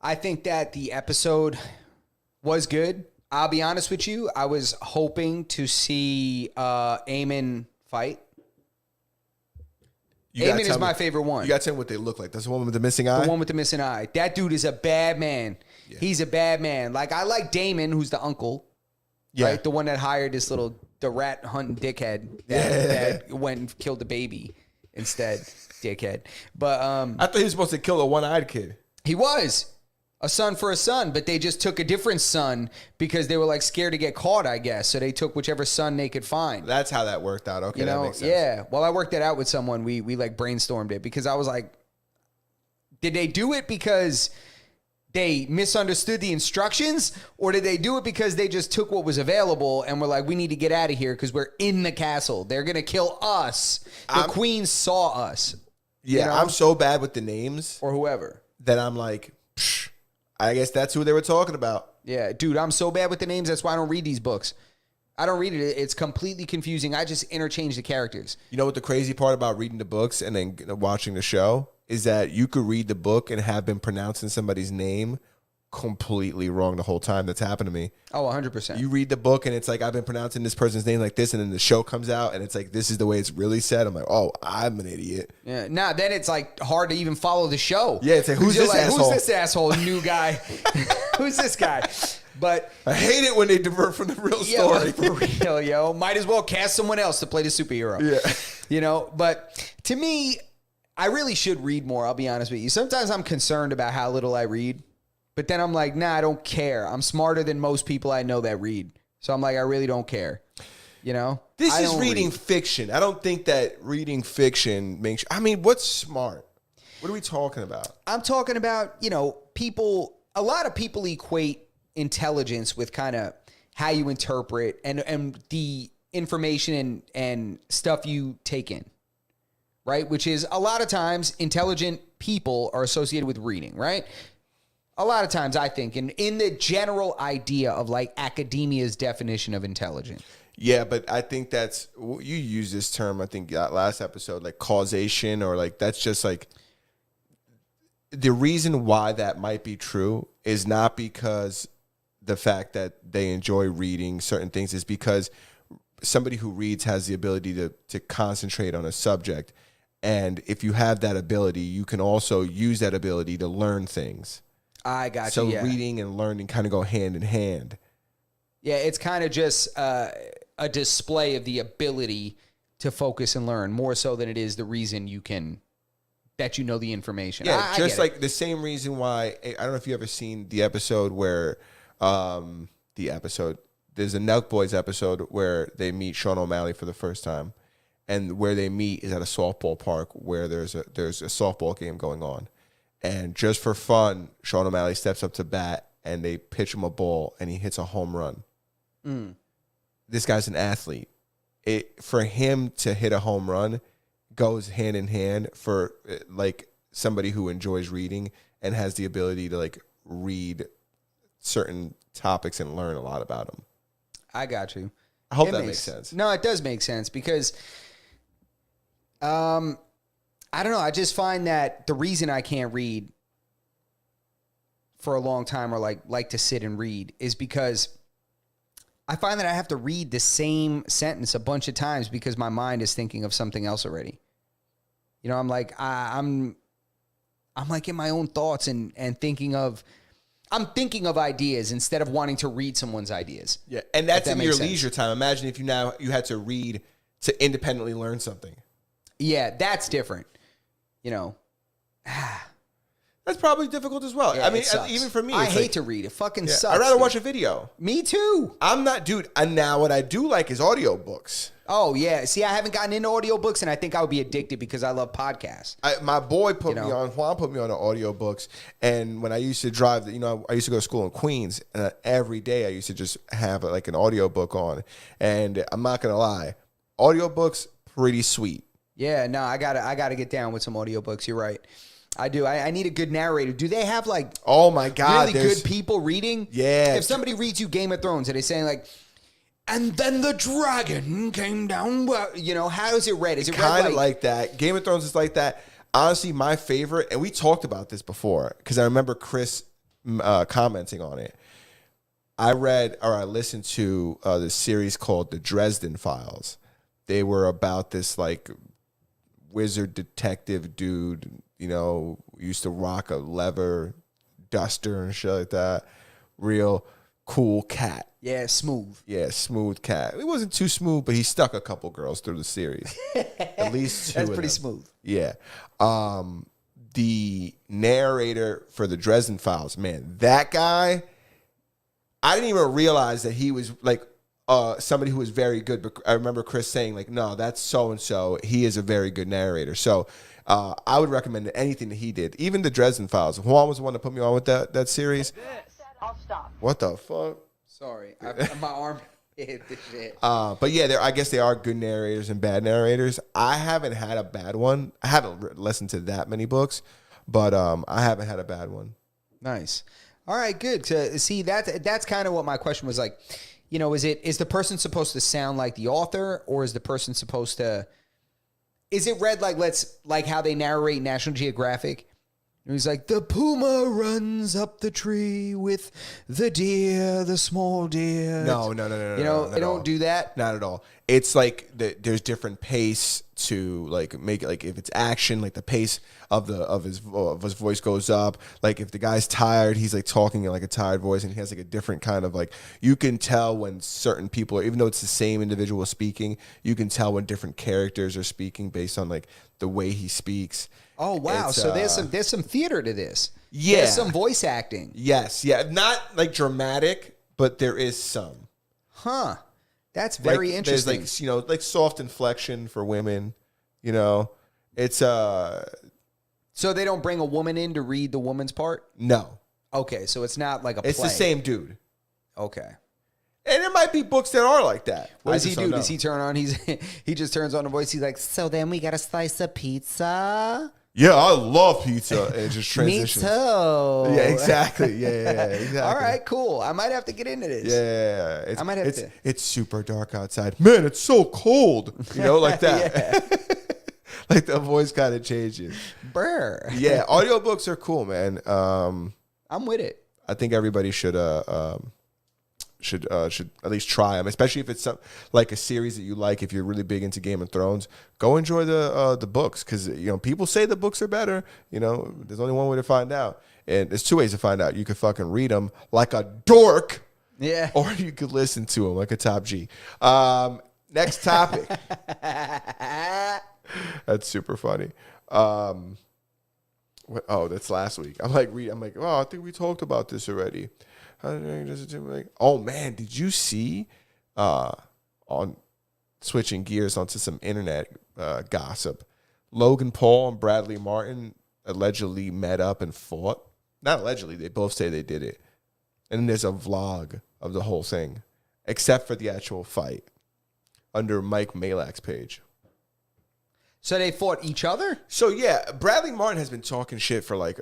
Speaker 1: I think that the episode was good. I'll be honest with you. I was hoping to see Aemon fight. Aemon is my favorite one.
Speaker 2: You got to tell me what they look like. That's the one with the missing eye?
Speaker 1: The one with the missing eye. That dude is a bad man. Yeah. He's a bad man. Like, I like Daemon, who's the uncle. Yeah. Right? The one that hired this the rat hunting dickhead that went and killed the baby instead. Dickhead. But
Speaker 2: I thought he was supposed to kill a one-eyed kid.
Speaker 1: He was. A son for a son, but they just took a different son because they were like scared to get caught, I guess. So they took whichever son they could find.
Speaker 2: That's how that worked out. Okay, that makes sense.
Speaker 1: Yeah. Well, I worked that out with someone. We like brainstormed it because I was like, did they do it because they misunderstood the instructions, or did they do it because they just took what was available and were like, we need to get out of here because we're in the castle. They're gonna kill us. The queen saw us.
Speaker 2: Yeah, I'm so bad with the names
Speaker 1: or whoever
Speaker 2: that I'm like, psh, I guess that's who they were talking about.
Speaker 1: Yeah, dude, I'm so bad with the names. That's why I don't read these books. I don't read it. It's completely confusing. I just interchange the characters.
Speaker 2: You know what the crazy part about reading the books and then watching the show is that you could read the book and have been pronouncing somebody's name completely wrong the whole time. That's happened to me.
Speaker 1: Oh, 100%.
Speaker 2: You read the book and it's like, I've been pronouncing this person's name like this, and then the show comes out and it's like, this is the way it's really said. I'm like, oh, I'm an idiot.
Speaker 1: Yeah. Nah, then it's like hard to even follow the show.
Speaker 2: Yeah, it's like, who's this asshole?
Speaker 1: Who's this asshole? New guy. Who's this guy? But
Speaker 2: I hate it when they divert from the real story.
Speaker 1: For real, yo. Might as well cast someone else to play the superhero.
Speaker 2: Yeah.
Speaker 1: But to me, I really should read more, I'll be honest with you. Sometimes I'm concerned about how little I read. But then I'm like, nah, I don't care. I'm smarter than most people I know that read. So I'm like, I really don't care. You know?
Speaker 2: This
Speaker 1: I
Speaker 2: is
Speaker 1: don't
Speaker 2: reading
Speaker 1: read.
Speaker 2: fiction. I don't think that reading fiction makes... I mean, what's smart? What are we talking about?
Speaker 1: I'm talking about, you know, a lot of people equate intelligence with kind of how you interpret and the information and stuff you take in, right? Which is a lot of times intelligent people are associated with reading, right? A lot of times I think in the general idea of like academia's definition of intelligent.
Speaker 2: Yeah, but I think that's... You use this term, I think, last episode, like causation, or like that's just like... The reason why that might be true is not because the fact that they enjoy reading certain things, is because somebody who reads has the ability to concentrate on a subject. And if you have that ability, you can also use that ability to learn things.
Speaker 1: I got
Speaker 2: So
Speaker 1: you. Yeah.
Speaker 2: reading and learning kind of go hand in hand.
Speaker 1: Yeah, it's kind of just a display of the ability to focus and learn more so than it is the reason that you know the information.
Speaker 2: Yeah,
Speaker 1: I
Speaker 2: just
Speaker 1: get
Speaker 2: like
Speaker 1: it.
Speaker 2: the same reason why... I don't know if you ever seen the episode where... There's a Nelk Boys episode where they meet Sean O'Malley for the first time. And where they meet is at a softball park where there's a softball game going on. And just for fun, Sean O'Malley steps up to bat and they pitch him a ball and he hits a home run. This guy's an athlete. For him to hit a home run goes hand in hand for like somebody who enjoys reading and has the ability to like read certain topics and learn a lot about them.
Speaker 1: I got you.
Speaker 2: I hope
Speaker 1: It
Speaker 2: that makes sense.
Speaker 1: No, it does make sense because, I don't know. I just find that the reason I can't read for a long time or like to sit and read is because I find that I have to read the same sentence a bunch of times because my mind is thinking of something else already. You know, I'm like, I'm like in my own thoughts and I'm thinking of ideas instead of wanting to read someone's ideas.
Speaker 2: Yeah, and that's
Speaker 1: that
Speaker 2: in
Speaker 1: makes
Speaker 2: your
Speaker 1: sense.
Speaker 2: leisure time. Imagine if you had to read to independently learn something.
Speaker 1: Yeah, that's different. You know,
Speaker 2: That's probably difficult as well.
Speaker 1: yeah,
Speaker 2: I mean,
Speaker 1: it sucks.
Speaker 2: even for me,
Speaker 1: I
Speaker 2: it's
Speaker 1: hate
Speaker 2: like,
Speaker 1: to read. It fucking
Speaker 2: yeah,
Speaker 1: sucks.
Speaker 2: I'd rather
Speaker 1: dude.
Speaker 2: watch a video.
Speaker 1: Me too.
Speaker 2: I'm not, dude. And now what I do like is audiobooks.
Speaker 1: Oh yeah. See, I haven't gotten into audiobooks, and I think I would be addicted because I love podcasts.
Speaker 2: My boy put
Speaker 1: You
Speaker 2: me
Speaker 1: know?
Speaker 2: on. Juan put me on the audiobooks, and when I used to drive, I used to go to school in Queens, and every day I used to just have like an audiobook on. And I'm not gonna lie, audiobooks pretty sweet.
Speaker 1: Yeah, no, I gotta get down with some audiobooks. You're right. I do. I need a good narrator. Do they have like
Speaker 2: Oh my god,
Speaker 1: really
Speaker 2: there's
Speaker 1: good people reading?
Speaker 2: Yeah.
Speaker 1: If somebody reads you Game of Thrones, are they saying like, and then the dragon came down? Well, you know, how is it read? Is it
Speaker 2: kind
Speaker 1: read
Speaker 2: of like that. Game of Thrones is like that. Honestly, my favorite, and we talked about this before because I remember Chris commenting on it. I listened to this series called The Dresden Files. They were about this like wizard detective dude, used to rock a leather duster and shit like that. Real cool cat.
Speaker 1: Yeah, smooth.
Speaker 2: Yeah, smooth cat. It wasn't too smooth, but he stuck a couple girls through the series. At least two.
Speaker 1: That's
Speaker 2: of
Speaker 1: pretty
Speaker 2: them.
Speaker 1: smooth.
Speaker 2: Yeah. The narrator for the Dresden Files, man, that guy, I didn't even realize that he was like somebody who was very good. But I remember Chris saying like, no, that's so-and-so. He is a very good narrator. So I would recommend anything that he did. Even the Dresden Files. Juan was the one that put me on with that series.
Speaker 3: I'll stop.
Speaker 2: What the fuck?
Speaker 1: Sorry, my arm hit the shit.
Speaker 2: But yeah, I guess they are good narrators and bad narrators. I haven't had a bad one. I haven't listened to that many books, but I haven't had a bad one.
Speaker 1: Nice. All right, good. See, that's kind of what my question was like. Is the person supposed to sound like the author, or is the person supposed to? Is it read like how they narrate National Geographic? And he's like, the puma runs up the tree with the deer, the small deer.
Speaker 2: No.
Speaker 1: They don't do that.
Speaker 2: Not at all. It's like there's different pace to like make it, like if it's action, like the pace of his voice goes up. Like if the guy's tired, he's like talking in like a tired voice, and he has like a different kind of like, you can tell when certain people are, even though it's the same individual speaking, you can tell when different characters are speaking based on like the way he speaks.
Speaker 1: Oh wow!
Speaker 2: It's,
Speaker 1: So there's some theater to this.
Speaker 2: Yeah.
Speaker 1: There's some voice acting.
Speaker 2: Yes, yeah, not like dramatic, but there is some.
Speaker 1: Huh. That's very interesting.
Speaker 2: There's like soft inflection for women. It's
Speaker 1: So they don't bring a woman in to read the woman's part?
Speaker 2: no.
Speaker 1: Okay, so it's not like a play.
Speaker 2: It's the same dude.
Speaker 1: Okay.
Speaker 2: And there might be books that are like that.
Speaker 1: What does he do?
Speaker 2: Know.
Speaker 1: Does he turn on? He just turns on the voice. He's like, so then we got a slice of pizza?
Speaker 2: Yeah, I love pizza. And it just transitions.
Speaker 1: Me too.
Speaker 2: Yeah, exactly. Yeah, exactly.
Speaker 1: All right, cool. I might have to get into this.
Speaker 2: Yeah.
Speaker 1: I might have to.
Speaker 2: It's super dark outside. Man, it's so cold. Like that. Like the voice kind of changes.
Speaker 1: Brr.
Speaker 2: Yeah, audiobooks are cool, man.
Speaker 1: I'm with it.
Speaker 2: I think everybody should at least try them, especially if it's like a series that you like. If you're really big into Game of Thrones, go enjoy the books, because people say the books are better. There's only one way to find out, and there's two ways to find out. You could fucking read them like a dork,
Speaker 1: Yeah,
Speaker 2: or you could listen to them like a top G. Next topic. That's super funny. That's last week. I'm like, I think we talked about this already. Oh man, did you see on switching gears onto some internet gossip, Logan Paul and Bradley Martin allegedly met up and fought? Not allegedly, they both say they did it. And then there's a vlog of the whole thing, except for the actual fight, under Mike Malak's page.
Speaker 1: So they fought each other?
Speaker 2: So yeah, Bradley Martin has been talking shit for like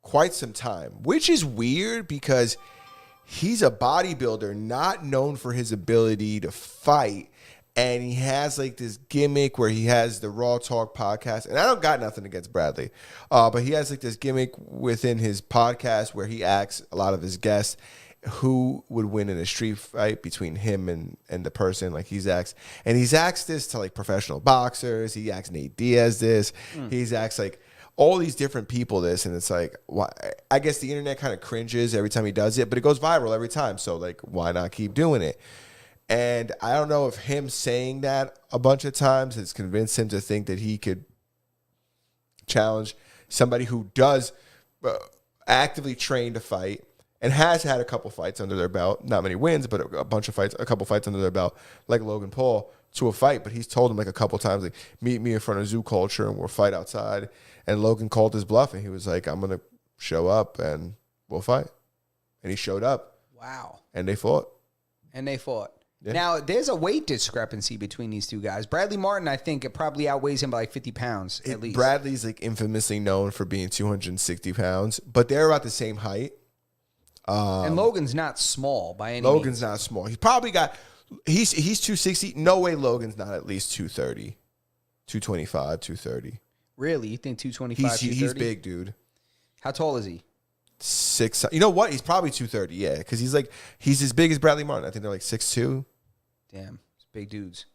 Speaker 2: quite some time, which is weird because he's a bodybuilder not known for his ability to fight, and he has like this gimmick where he has the Raw Talk podcast, and I don't got nothing against Bradley, but he has like this gimmick within his podcast where he asks a lot of his guests who would win in a street fight between him and the person. Like he's asked this to like professional boxers. He asked Nate Diaz this. He's asked like all these different people this, and it's like, why? I guess the internet kind of cringes every time he does it, but it goes viral every time. So like, why not keep doing it? And I don't know if him saying that a bunch of times has convinced him to think that he could challenge somebody who does actively train to fight and has had a couple fights under their belt. Not many wins, but a couple fights under their belt, like Logan Paul, to a fight. But he's told him like a couple times, like, meet me in front of Zoo Culture and we'll fight outside. And Logan called his bluff, and he was like, I'm going to show up and we'll fight. And he showed up.
Speaker 1: Wow.
Speaker 2: And they fought.
Speaker 1: Yeah. Now, there's a weight discrepancy between these two guys. Bradley Martin, I think, it probably outweighs him by like 50 pounds at least.
Speaker 2: Bradley's like infamously known for being 260 pounds, but they're about the same height.
Speaker 1: And Logan's not small by any
Speaker 2: Logan's
Speaker 1: means.
Speaker 2: not small. He's probably got, he's 260. No way Logan's not at least 230, 225, 230.
Speaker 1: Really? You think 225, 230?
Speaker 2: He's big, dude.
Speaker 1: How tall is he?
Speaker 2: 6. You know what? He's probably 230. Yeah, because he's as big as Bradley Martin. I think they're like 6'2".
Speaker 1: Damn, it's big dudes.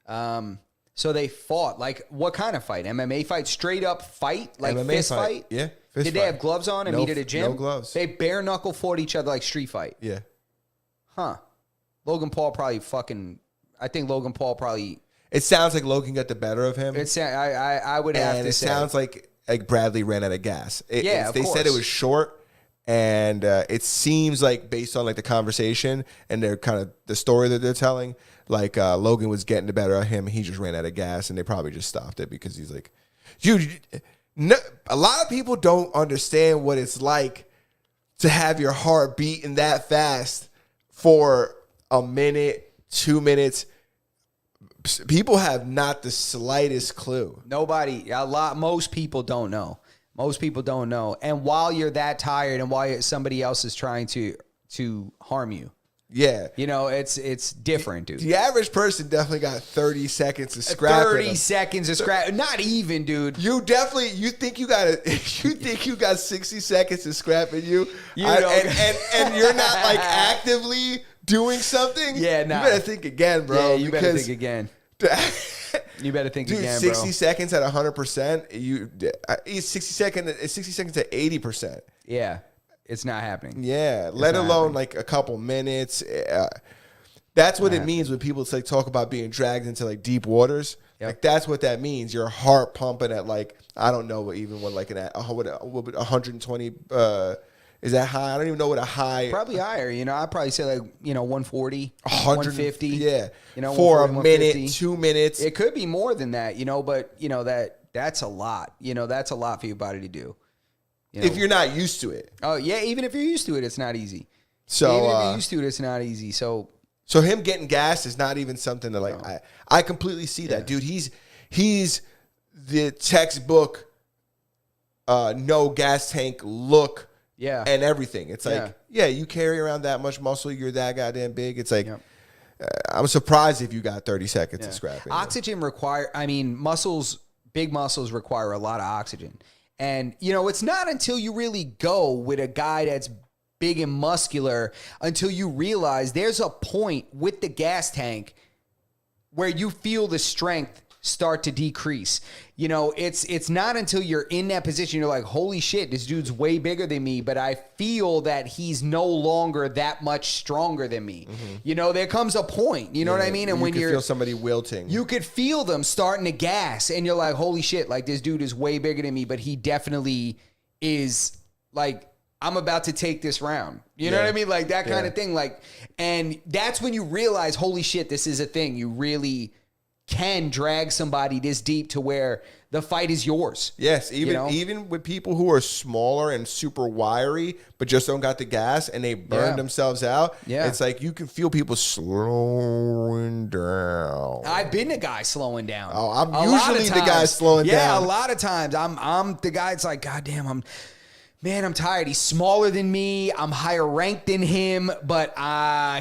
Speaker 1: So they fought. Like, what kind of fight? MMA fight? Straight up fight? Like MMA fist fight?
Speaker 2: Yeah.
Speaker 1: Did they have gloves on and meet at a gym?
Speaker 2: No gloves.
Speaker 1: They bare knuckle fought each other like street fight.
Speaker 2: Yeah.
Speaker 1: Huh. Logan Paul probably fucking. I think Logan Paul probably.
Speaker 2: It sounds like Logan got the better of him.
Speaker 1: I would have to say.
Speaker 2: And it sounds like Bradley ran out of gas.
Speaker 1: Of course.
Speaker 2: They said it was short, and it seems like based on like the conversation and their kind of the story that they're telling, like Logan was getting the better of him. And he just ran out of gas, and they probably just stopped it because he's like, dude. No, a lot of people don't understand what it's like to have your heart beating that fast for a minute, 2 minutes. People have not the slightest clue.
Speaker 1: Most people don't know. Most people don't know. And while you're that tired and while somebody else is trying to harm you.
Speaker 2: Yeah.
Speaker 1: It's different, dude.
Speaker 2: The average person definitely got 30 seconds to scrap.
Speaker 1: 30 seconds of scrap. Not even, dude.
Speaker 2: You think you got 60 seconds to scrap at you? And you're not like actively doing something?
Speaker 1: Yeah, nah.
Speaker 2: You better think again, bro.
Speaker 1: Yeah, you better think again. You better think
Speaker 2: dude,
Speaker 1: again,
Speaker 2: 60
Speaker 1: bro.
Speaker 2: seconds at 100%. 60 seconds at 80%.
Speaker 1: Yeah. It's not happening.
Speaker 2: Yeah, let alone like a couple minutes. That's what it means when people like talk about being dragged into like deep waters. Yep. Like that's what that means. Your heart pumping at like I don't know what 120 Is that high? I don't even know what a high.
Speaker 1: Probably higher. I'd probably say like 140,
Speaker 2: 100,
Speaker 1: 150.
Speaker 2: Yeah. For
Speaker 1: 140,
Speaker 2: a minute,
Speaker 1: 150.
Speaker 2: 2 minutes.
Speaker 1: It could be more than that, but that's a lot. That's a lot for your body to do.
Speaker 2: If you're not used to it.
Speaker 1: Oh yeah, even if you're used to it, it's not easy.
Speaker 2: So
Speaker 1: even if you're used to it, it's not easy. So
Speaker 2: him getting gas is not even something that like I completely see that, dude. He's the textbook no gas tank look.
Speaker 1: Yeah.
Speaker 2: And everything. It's like, you carry around that much muscle, you're that goddamn big. It's like, I'm surprised if you got 30 seconds of scrapping.
Speaker 1: Oxygen big muscles require a lot of oxygen. And, it's not until you really go with a guy that's big and muscular until you realize there's a point with the gas tank where you feel the strength start to decrease. It's not until you're in that position you're like, holy shit, this dude's way bigger than me, but I feel that he's no longer that much stronger than me. Mm-hmm. There comes a point, you know what I mean? And when you
Speaker 2: feel somebody wilting,
Speaker 1: you could feel them starting to gas, and you're like, holy shit, like this dude is way bigger than me, but he definitely is like, I'm about to take this round. You know what I mean? Like that kind of thing. Like, and that's when you realize, holy shit, this is a thing. You really can drag somebody this deep to where the fight is yours.
Speaker 2: Yes, even with people who are smaller and super wiry, but just don't got the gas and they burn themselves out. Yeah. It's like you can feel people slowing down.
Speaker 1: I've been the guy slowing down.
Speaker 2: Oh, I'm usually the guy slowing down.
Speaker 1: Yeah, a lot of times I'm the guy that's like, God damn, I'm tired. He's smaller than me. I'm higher ranked than him, but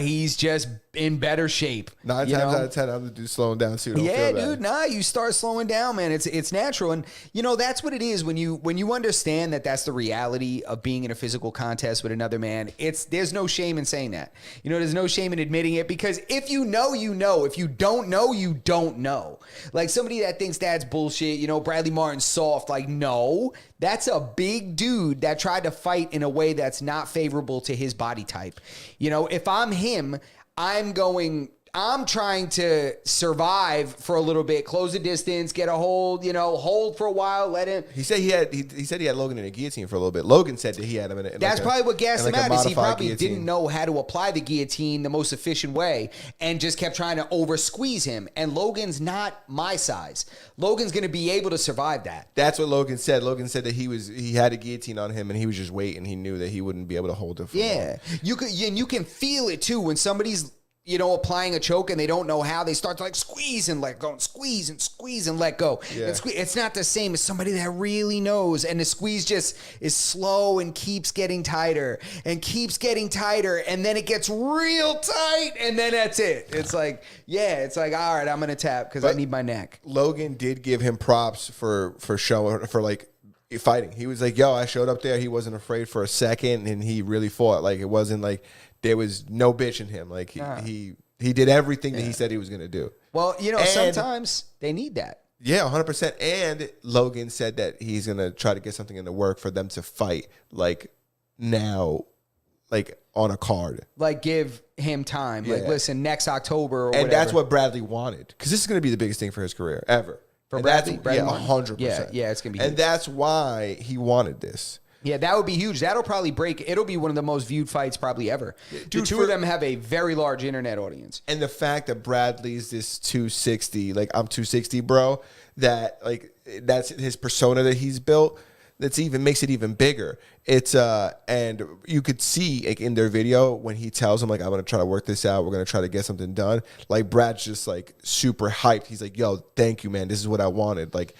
Speaker 1: he's just in better shape.
Speaker 2: 9 times out of 10, I'm the dude slowing down too.
Speaker 1: Yeah, dude. Nah, you start slowing down, man. It's natural, and that's what it is when you understand that that's the reality of being in a physical contest with another man. There's no shame in saying that. There's no shame in admitting it, because if you know, you know. If you don't know, you don't know. Like somebody that thinks that's bullshit. Bradley Martin's soft. Like no, that's a big dude that tried to fight in a way that's not favorable to his body type. If I'm him, I'm trying to survive for a little bit, close the distance, get a hold, hold for a while, let him.
Speaker 2: He said he had Logan in a guillotine for a little bit. Logan said that he had him in
Speaker 1: That's probably what gassed him out, is he probably
Speaker 2: guillotine.
Speaker 1: didn't know how to apply the guillotine the most efficient way and just kept trying to over squeeze him. And Logan's not my size. Logan's going to be able to survive that.
Speaker 2: That's what Logan said. Logan said that he had a guillotine on him and he was just waiting. He knew that he wouldn't be able to hold it for long.
Speaker 1: You can feel it too when somebody's applying a choke and they don't know how, they start to like squeeze and let go and squeeze and let go. Yeah. And it's not the same as somebody that really knows, and the squeeze just is slow and keeps getting tighter and then it gets real tight and then that's it. It's like, all right, I'm going to tap because I need my neck.
Speaker 2: Logan did give him props for showing, for like fighting. He was like, yo, I showed up there. He wasn't afraid for a second and he really fought. Like it wasn't like there was no bitch in him. Like he did everything that he said he was going to do.
Speaker 1: Well, sometimes they need that.
Speaker 2: Yeah, 100%. And Logan said that he's going to try to get something in the work for them to fight like now, like on a card.
Speaker 1: Like give him time. Yeah. Like listen, next October or
Speaker 2: whatever. And that's what Bradley wanted, because this is going to be the biggest thing for his career ever.
Speaker 1: For Bradley?
Speaker 2: Yeah, 100%.
Speaker 1: Yeah, it's going to be huge.
Speaker 2: And that's why he wanted this.
Speaker 1: Yeah, that would be huge. That'll probably it'll be one of the most viewed fights probably ever. Dude, the two of them have a very large internet audience.
Speaker 2: And the fact that Bradley's this 260, like I'm 260, bro, that like that's his persona that he's built, that's even makes it even bigger. It's and you could see like in their video when he tells him like I'm gonna try to work this out, we're gonna try to get something done. Like Brad's just like super hyped. He's like, yo, thank you, man. This is what I wanted. Like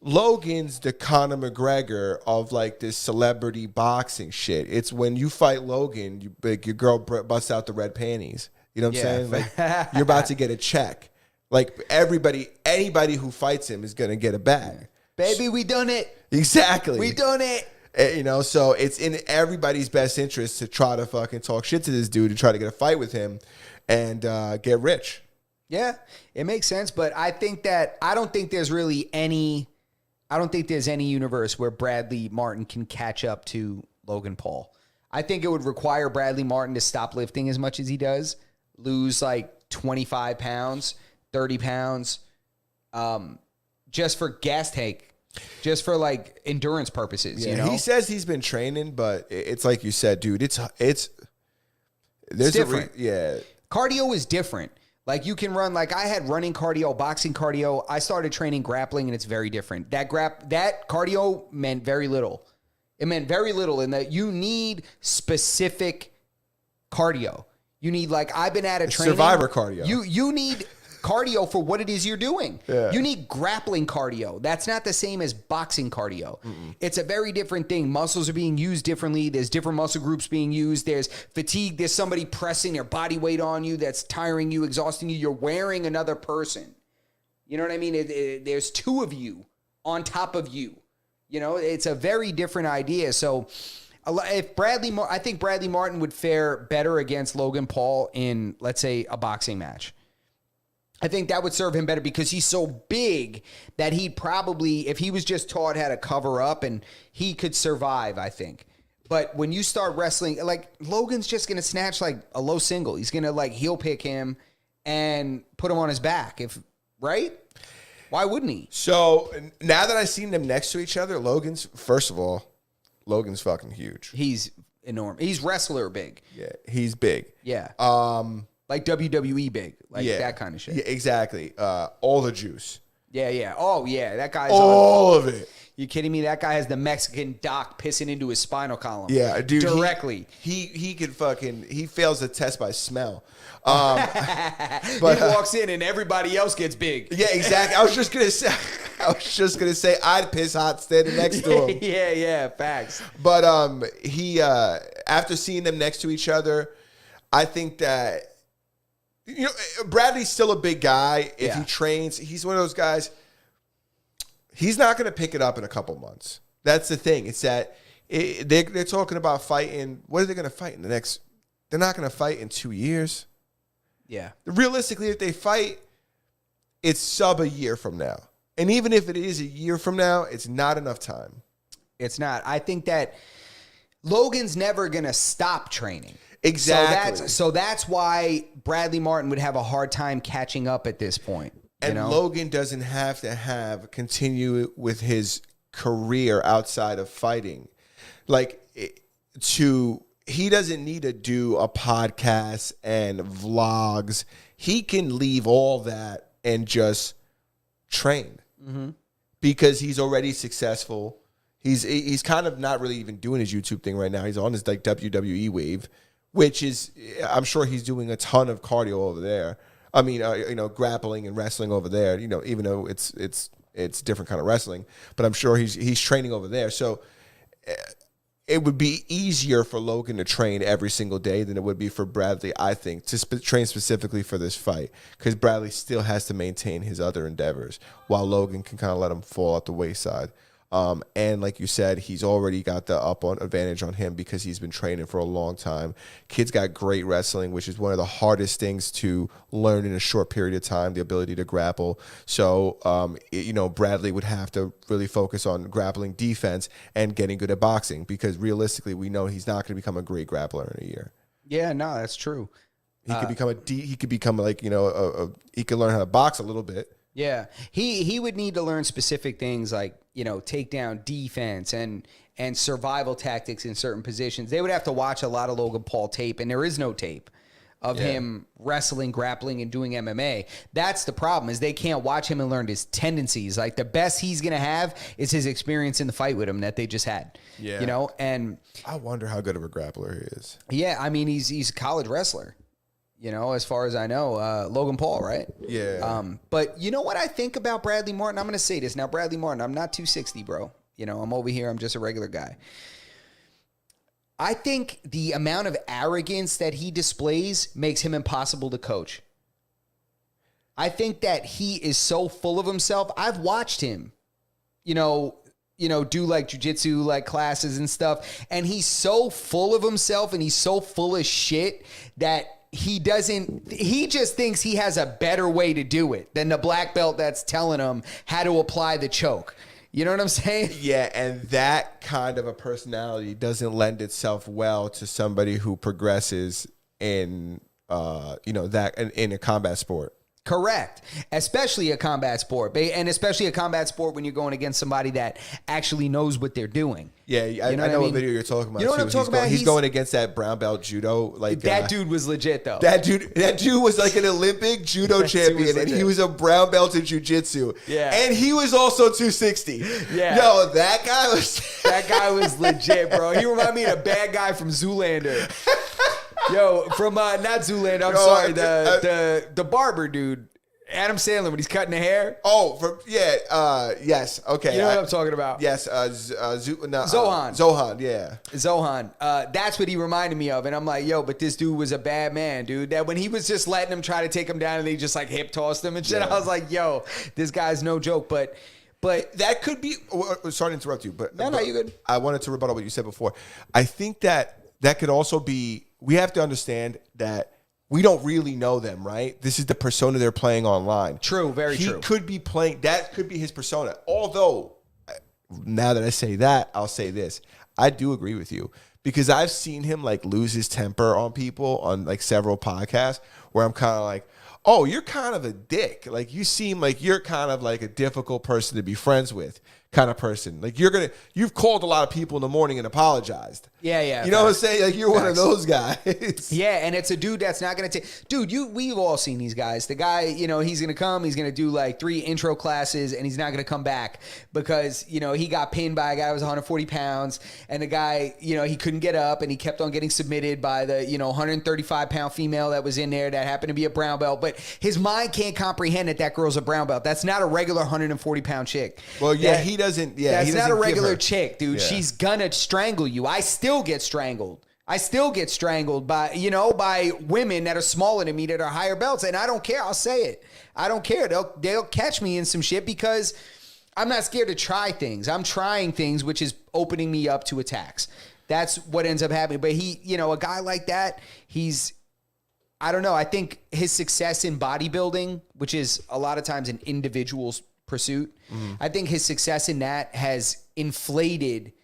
Speaker 2: Logan's the Conor McGregor of like this celebrity boxing shit. It's when you fight Logan, your girl busts out the red panties. You know what I'm saying? Like you're about to get a check. Like anybody who fights him is gonna get a bag.
Speaker 1: Baby, we done it.
Speaker 2: Exactly.
Speaker 1: We done it.
Speaker 2: So it's in everybody's best interest to try to fucking talk shit to this dude, to try to get a fight with him and get rich.
Speaker 1: Yeah, it makes sense. But I don't think there's any universe where Bradley Martin can catch up to Logan Paul. I think it would require Bradley Martin to stop lifting as much as he does, lose like 25 pounds, 30 pounds, just for gas tank just for like endurance purposes.
Speaker 2: Yeah,
Speaker 1: you know,
Speaker 2: he says he's been training, but it's like you said, dude. It's there's
Speaker 1: different.
Speaker 2: Yeah,
Speaker 1: cardio is different. Like you can run, like I had running cardio, boxing cardio. I started training grappling and it's very different. That cardio meant very little. It meant very little in that you need specific cardio. You need like, I've been at a training.
Speaker 2: Survivor cardio.
Speaker 1: You need cardio for what it is you're doing.
Speaker 2: Yeah.
Speaker 1: You need grappling cardio. That's not the same as boxing cardio. It's a very different thing. Muscles are being used differently. There's different muscle groups being used. There's fatigue. There's somebody pressing their body weight on you that's tiring you, exhausting you. You're wearing another person. You know what I mean? There's two of you on top of you. You know, it's a very different idea. So if I think Bradley Martin would fare better against Logan Paul in, let's say, a boxing match. I think that would serve him better because he's so big that he'd probably, if he was just taught how to cover up, and he could survive, I think. But when you start wrestling, like Logan's just going to snatch like a low single. He's going to like heel pick him and put him on his back. Right? Why wouldn't he?
Speaker 2: So now that I've seen them next to each other, first of all, Logan's fucking huge.
Speaker 1: He's enormous. He's wrestler big.
Speaker 2: Yeah, he's big.
Speaker 1: Yeah. Like WWE big. Like that kind of shit.
Speaker 2: Yeah, exactly. All the juice.
Speaker 1: Yeah. Oh, yeah. That guy's
Speaker 2: all of it.
Speaker 1: You kidding me? That guy has the Mexican doc pissing into his spinal column.
Speaker 2: Yeah, dude.
Speaker 1: Directly.
Speaker 2: He could he fails the test by smell.
Speaker 1: But he walks in and everybody else gets big.
Speaker 2: Yeah, exactly. I was just gonna say I'd piss hot standing next to him.
Speaker 1: Yeah, facts.
Speaker 2: But he after seeing them next to each other, I think that Bradley's still a big guy. If he trains, he's one of those guys. He's not going to pick it up in a couple months. That's the thing. It's that they're talking about fighting. What are they going to fight in the next? They're not going to fight in 2 years.
Speaker 1: Yeah.
Speaker 2: Realistically, if they fight, it's sub a year from now. And even if it is a year from now, it's not enough time.
Speaker 1: It's not. I think that Logan's never going to stop training.
Speaker 2: Exactly.
Speaker 1: So that's why Bradley Martin would have a hard time catching up at this point.
Speaker 2: And Logan doesn't have to continue with his career outside of fighting. He doesn't need to do a podcast and vlogs. He can leave all that and just train because he's already successful. He's kind of not really even doing his YouTube thing right now. He's on his like WWE wave, which is, I'm sure he's doing a ton of cardio over there. I mean, grappling and wrestling over there. Even though it's different kind of wrestling, but I'm sure he's training over there. So it would be easier for Logan to train every single day than it would be for Bradley, I think, to train specifically for this fight, because Bradley still has to maintain his other endeavors while Logan can kind of let him fall at the wayside. And like you said, he's already got the advantage on him because he's been training for a long time. Kid's got great wrestling, which is one of the hardest things to learn in a short period of time, the ability to grapple. So, Bradley would have to really focus on grappling defense and getting good at boxing, because realistically, we know he's not going to become a great grappler in a year.
Speaker 1: Yeah, no, that's true.
Speaker 2: He could become like, he could learn how to box a little bit.
Speaker 1: Yeah, he would need to learn specific things like, takedown defense and survival tactics in certain positions. They would have to watch a lot of Logan Paul tape, and there is no tape of him wrestling, grappling, and doing MMA. That's the problem, is they can't watch him and learn his tendencies. Like, the best he's going to have is his experience in the fight with him that they just had.
Speaker 2: Yeah.
Speaker 1: And
Speaker 2: I wonder how good of a grappler he is.
Speaker 1: Yeah, I mean, he's a college wrestler. As far as I know, Logan Paul, right?
Speaker 2: Yeah.
Speaker 1: But you know what I think about Bradley Martin? I'm going to say this. Now, Bradley Martin, I'm not 260, bro. I'm over here. I'm just a regular guy. I think the amount of arrogance that he displays makes him impossible to coach. I think that he is so full of himself. I've watched him, do like jujitsu like classes and stuff. And he's so full of himself and he's so full of shit that he just thinks he has a better way to do it than the black belt that's telling him how to apply the choke. You know what I'm saying?
Speaker 2: Yeah, and that kind of a personality doesn't lend itself well to somebody who progresses in, in a combat sport.
Speaker 1: Correct. Especially a combat sport. And especially a combat sport when you're going against somebody that actually knows what they're doing.
Speaker 2: Yeah, I know what video you're talking about.
Speaker 1: You know what I'm talking about?
Speaker 2: He's going against that brown belt judo. Like
Speaker 1: that dude was legit though.
Speaker 2: That dude was like an Olympic judo champion, and he was a brown belt in jiu-jitsu.
Speaker 1: Yeah.
Speaker 2: And he was also 260.
Speaker 1: Yeah.
Speaker 2: Yo, that guy was
Speaker 1: legit, bro. He reminded me of a bad guy from Zoolander. Yo, from not Zoolander. I'm sorry, the barber dude, Adam Sandler, when he's cutting the hair.
Speaker 2: Oh, yes, okay.
Speaker 1: You know what I'm talking about?
Speaker 2: Yes,
Speaker 1: Zohan.
Speaker 2: Zohan, yeah.
Speaker 1: Zohan. That's what he reminded me of, and I'm like, yo, but this dude was a bad man, dude. That when he was just letting him try to take him down, and they just like hip tossed him and shit.
Speaker 2: Yeah.
Speaker 1: I was like, yo, this guy's no joke, but.
Speaker 2: That could be. Sorry to interrupt you, but
Speaker 1: no, you good.
Speaker 2: I wanted to rebuttal what you said before. I think that could also be. We have to understand that we don't really know them, right? This is the persona they're playing online.
Speaker 1: True, very true.
Speaker 2: He could be playing. That could be his persona. Although, now that I say that, I'll say this: I do agree with you because I've seen him like lose his temper on people on like several podcasts where I'm kind of like, oh, you're kind of a dick. Like, you seem like you're kind of like a difficult person to be friends with kind of person. Like, you've called a lot of people in the morning and apologized.
Speaker 1: Yeah.
Speaker 2: You know what I'm saying? Like, you're one of those guys.
Speaker 1: Yeah, and it's a dude that's not going to take... Dude, we've all seen these guys. The guy, he's going to come, he's going to do like 3 intro classes, and he's not going to come back because, he got pinned by a guy who was 140 pounds, and the guy, he couldn't get up, and he kept on getting submitted by the, 135-pound female that was in there that happened to be a brown belt, but his mind can't comprehend that girl's a brown belt. That's not a regular 140-pound chick.
Speaker 2: Well, yeah, he doesn't... Yeah,
Speaker 1: that's
Speaker 2: he
Speaker 1: not
Speaker 2: doesn't
Speaker 1: a regular
Speaker 2: give her.
Speaker 1: chick, dude.
Speaker 2: Yeah.
Speaker 1: She's gonna strangle you. I still get strangled by, by women that are smaller than me that are higher belts. And I don't care. I'll say it. I don't care. They'll catch me in some shit because I'm not scared to try things. I'm trying things, which is opening me up to attacks. That's what ends up happening. But he, a guy like that, I don't know. I think his success in bodybuilding, which is a lot of times an individual's pursuit, I think his success in that has inflated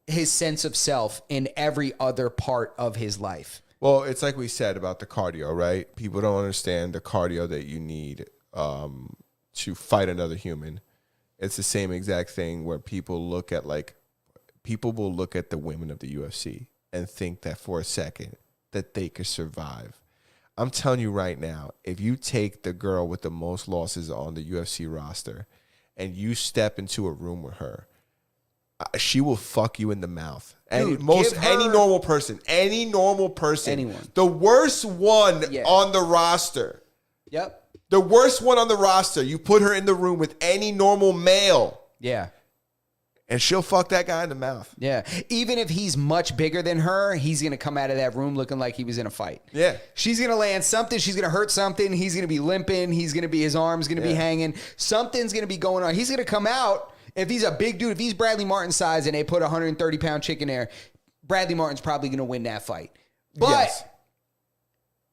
Speaker 1: his sense of self in every other part of his life.
Speaker 2: Well, it's like we said about the cardio, right? People don't understand the cardio that you need to fight another human. It's the same exact thing where people will look at the women of the UFC and think that for a second that they could survive. I'm telling you right now, if you take the girl with the most losses on the UFC roster and you step into a room with her, she will fuck you in the mouth.
Speaker 1: Dude,
Speaker 2: Any normal person,
Speaker 1: anyone,
Speaker 2: the worst one on the roster.
Speaker 1: Yep.
Speaker 2: The worst one on the roster. You put her in the room with any normal male.
Speaker 1: Yeah.
Speaker 2: And she'll fuck that guy in the mouth.
Speaker 1: Yeah. Even if he's much bigger than her, he's going to come out of that room looking like he was in a fight.
Speaker 2: Yeah.
Speaker 1: She's going to land something. She's going to hurt something. He's going to be limping. His arm's going to be hanging. Something's going to be going on. He's going to come out. If he's a big dude, if he's Bradley Martin's size and they put a 130-pound chick in there, Bradley Martin's probably going to win that fight. But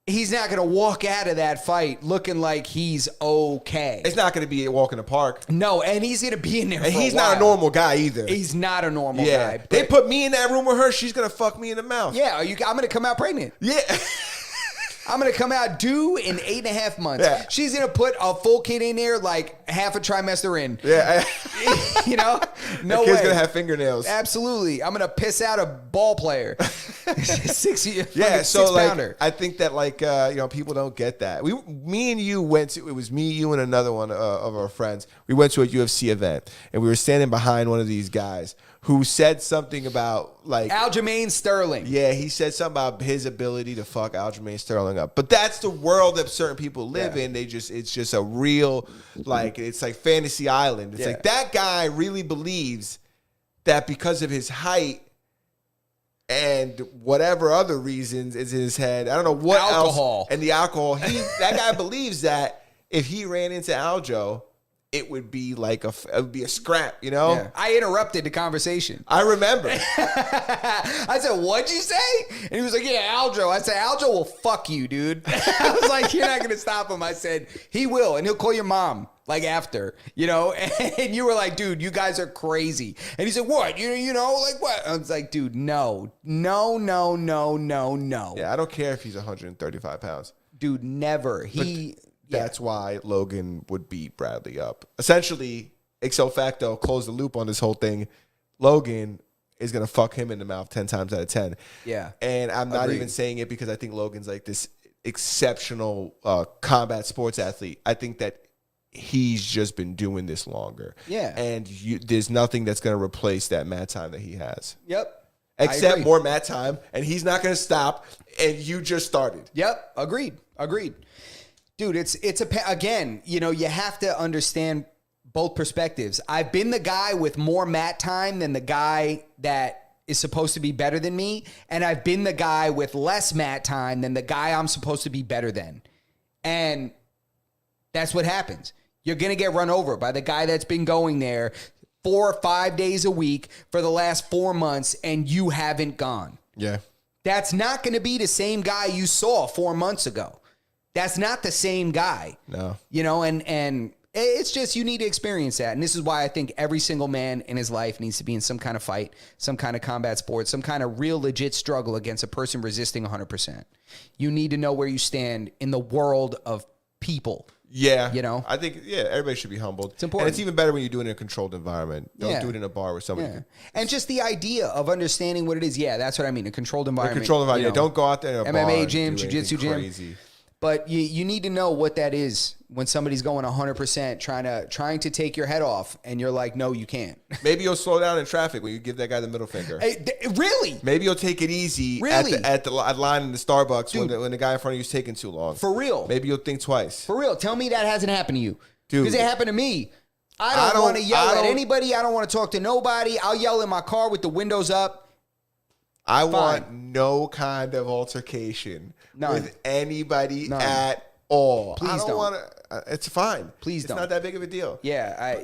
Speaker 1: he's not going to walk out of that fight looking like he's okay.
Speaker 2: It's not going to be a walk in the park.
Speaker 1: No, and he's going to be in there
Speaker 2: and
Speaker 1: for
Speaker 2: he's
Speaker 1: a while.
Speaker 2: not a normal guy either.
Speaker 1: He's not a normal guy.
Speaker 2: They put me in that room with her, she's going to fuck me in the mouth.
Speaker 1: Yeah, I'm going to come out pregnant.
Speaker 2: Yeah.
Speaker 1: I'm going to come out due in 8.5 months.
Speaker 2: Yeah.
Speaker 1: She's going to put a full kid in there like half a trimester in.
Speaker 2: Yeah.
Speaker 1: No way.
Speaker 2: The kid's going to have fingernails.
Speaker 1: Absolutely. I'm going to piss out a ball player. 6 pounder.
Speaker 2: I think that people don't get that. Me and you went to, it was me, you, and another one of our friends. We went to a UFC event and we were standing behind one of these guys who said something about
Speaker 1: Aljamain Sterling.
Speaker 2: Yeah, he said something about his ability to fuck Aljamain Sterling up. But that's the world that certain people live in. It's just a real, it's like Fantasy Island. It's like that guy really believes that because of his height and whatever other reasons is in his head, I don't know what
Speaker 1: alcohol
Speaker 2: else, and the alcohol. That guy believes that if he ran into Aljo, it would be a scrap,
Speaker 1: Yeah. I interrupted the conversation.
Speaker 2: I remember.
Speaker 1: I said, "What'd you say?" And he was like, "Yeah, Aljo." I said, "Aljo will fuck you, dude." I was like, "You're not gonna stop him." I said, "He will, and he'll call your mom after, And you were like, "Dude, you guys are crazy." And he said, "What? What?" I was like, "Dude, no."
Speaker 2: Yeah, I don't care if he's 135 pounds.
Speaker 1: Dude, never.
Speaker 2: that's why Logan would beat Bradley up. Essentially, ipso facto, close the loop on this whole thing. Logan is going to fuck him in the mouth 10 times out of 10.
Speaker 1: Yeah.
Speaker 2: And I'm not
Speaker 1: Agreed.
Speaker 2: even saying it because I think Logan's like this exceptional combat sports athlete. I think that he's just been doing this longer.
Speaker 1: Yeah.
Speaker 2: And there's nothing that's going to replace that mat time that he has.
Speaker 1: Yep.
Speaker 2: Except more mat time, and he's not going to stop, and you just started.
Speaker 1: Yep. Agreed. Dude, it's again, you know, you have to understand both perspectives. I've been the guy with more mat time than the guy that is supposed to be better than me, and I've been the guy with less mat time than the guy I'm supposed to be better than. And that's what happens. You're going to get run over by the guy that's been going there 4 or 5 days a week for the last 4 months, and you haven't gone.
Speaker 2: Yeah.
Speaker 1: That's not going to be the same guy you saw 4 months ago. That's not the same guy.
Speaker 2: No.
Speaker 1: You know, and it's just you need to experience that. And this is why I think every single man in his life needs to be in some kind of fight, some kind of combat sport, some kind of real legit struggle against a person resisting 100%. You need to know where you stand in the world of people.
Speaker 2: Yeah.
Speaker 1: You know?
Speaker 2: I think, everybody should be humbled.
Speaker 1: It's important.
Speaker 2: And it's even better when you do it in a controlled environment. Don't do it in a bar where somebody...
Speaker 1: Yeah. And just the idea of understanding what it is. Yeah, that's what I mean. A controlled environment.
Speaker 2: A controlled environment.
Speaker 1: You know,
Speaker 2: don't go out there in a bar
Speaker 1: MMA gym,
Speaker 2: and do
Speaker 1: jiu-jitsu
Speaker 2: anything
Speaker 1: gym.
Speaker 2: crazy.
Speaker 1: But you need to know what that is when somebody's going 100%, trying to take your head off, and you're like, no, you can't.
Speaker 2: Maybe you'll slow down in traffic when you give that guy the middle finger.
Speaker 1: Hey, really?
Speaker 2: Maybe you'll take it easy at the line in the Starbucks when the guy in front of you is taking too long.
Speaker 1: For real.
Speaker 2: Maybe you'll think twice.
Speaker 1: For real. Tell me that hasn't happened to you.
Speaker 2: Dude.
Speaker 1: Because it happened to me. I don't want to yell at anybody. I don't want to talk to nobody. I'll yell in my car with the windows up.
Speaker 2: I want no kind of altercation with anybody at all.
Speaker 1: Please
Speaker 2: I don't want to. It's fine.
Speaker 1: Please don't.
Speaker 2: It's not that big of a deal.
Speaker 1: Yeah,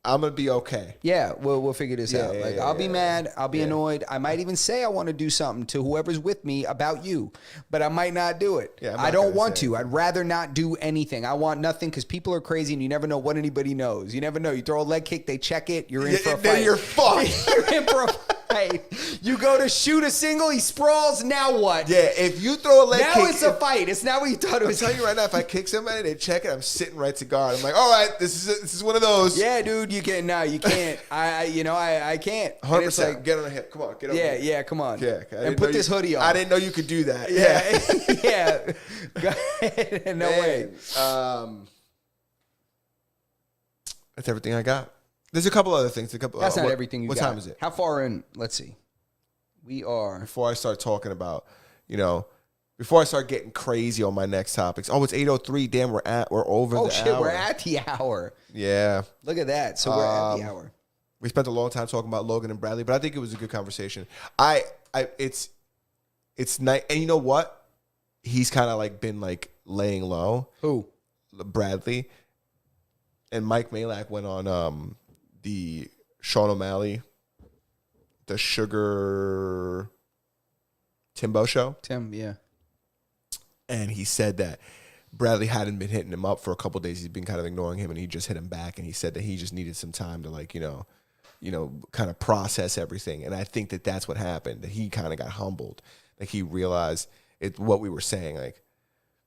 Speaker 2: I'm gonna be okay.
Speaker 1: Yeah, we'll figure this out. I'll be mad. I'll be annoyed. I might even say I want to do something to whoever's with me about you, but I might not do it.
Speaker 2: Yeah,
Speaker 1: I don't want to. I'd rather not do anything. I want nothing because people are crazy and you never know what anybody knows. You never know. You throw a leg kick, they check it. You're in for a fight.
Speaker 2: Then you're fucked.
Speaker 1: You're in for a fight. You go to shoot a single, he sprawls. Now what?
Speaker 2: Yeah, if you throw a leg kick,
Speaker 1: now it's a fight. It's not what you thought it was.
Speaker 2: I'm telling you right now, if I kick somebody, they check it. I'm sitting right to guard. I'm like, all right, this is one of those.
Speaker 1: Yeah, dude, you can't. No, you can't. I can't.
Speaker 2: 100%.
Speaker 1: Like,
Speaker 2: get on the hip. Come on, get on.
Speaker 1: Yeah, come on.
Speaker 2: Yeah,
Speaker 1: and put this hoodie on.
Speaker 2: I didn't know you could do that.
Speaker 1: Yeah. Go ahead. No way.
Speaker 2: That's everything I got. There's a couple other things.
Speaker 1: That's not everything you got.
Speaker 2: What time is it?
Speaker 1: How far in? Let's see. We are.
Speaker 2: Before I start talking about, before I start getting crazy on my next topics. Oh, it's 8:03. Damn, we're over the hour. Oh, shit,
Speaker 1: we're at the hour.
Speaker 2: Yeah.
Speaker 1: Look at that. So we're at the hour.
Speaker 2: We spent a long time talking about Logan and Bradley, but I think it was a good conversation. It's nice. And you know what? He's kind of like been like laying low.
Speaker 1: Who?
Speaker 2: Bradley. And Mike Malak went on the Sean O'Malley, the Sugar Timbo show.
Speaker 1: Tim, yeah.
Speaker 2: And he said that Bradley hadn't been hitting him up for a couple of days. He's been kind of ignoring him, and he just hit him back. And he said that he just needed some time to kind of process everything. And I think that that's what happened. That he kind of got humbled. Like he realized what we were saying. Like,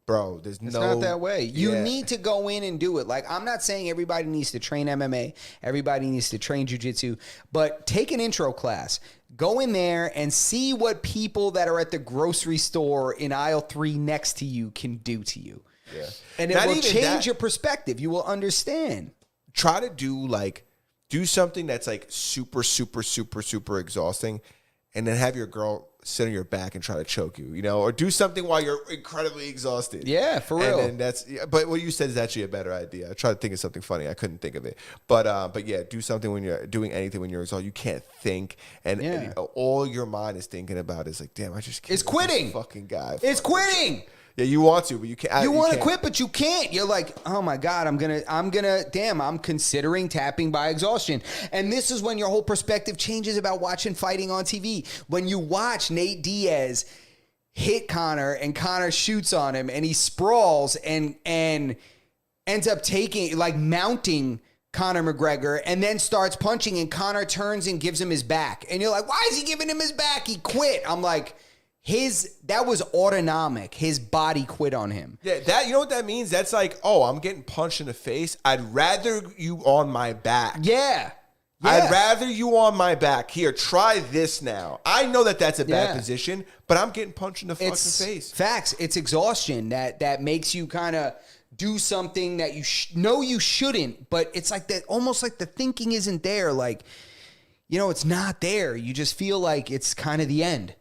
Speaker 2: bro, it's
Speaker 1: not that way. You need to go in and do it. Like, I'm not saying everybody needs to train MMA. Everybody needs to train jiu-jitsu. But take an intro class. Go in there and see what people that are at the grocery store in aisle 3 next to you can do to you.
Speaker 2: Yeah.
Speaker 1: And it will change your perspective. You will understand.
Speaker 2: Try to do something that's like super, super, super, super exhausting, and then have your girl sit on your back and try to choke you, or do something while you're incredibly exhausted.
Speaker 1: Yeah, for real.
Speaker 2: And but what you said is actually a better idea. I tried to think of something funny. I couldn't think of it. But yeah, do something when you're doing anything when you're exhausted. You can't think, and all your mind is thinking about is like, damn, I just can't.
Speaker 1: It's quitting.
Speaker 2: This fucking guy.
Speaker 1: It's quitting.
Speaker 2: Yeah, you want to, but you can't.
Speaker 1: You want to quit, but you can't. You're like, oh my God, I'm considering tapping by exhaustion. And this is when your whole perspective changes about watching fighting on TV. When you watch Nate Diaz hit Conor and Conor shoots on him and he sprawls and ends up mounting Conor McGregor and then starts punching and Conor turns and gives him his back. And you're like, why is he giving him his back? He quit. I'm like, that was autonomic. His body quit on him.
Speaker 2: Yeah, that, you know what that means? That's like, oh, I'm getting punched in the face. I'd rather you on my back.
Speaker 1: Yeah.
Speaker 2: I'd rather you on my back. Here, try this now. I know that that's a bad
Speaker 1: Yeah.
Speaker 2: position, but I'm getting punched in the fucking face.
Speaker 1: Facts. It's exhaustion that makes you kind of do something that you know you shouldn't, but it's like that, almost like the thinking isn't there. Like, you know, it's not there. You just feel like it's kind of the end.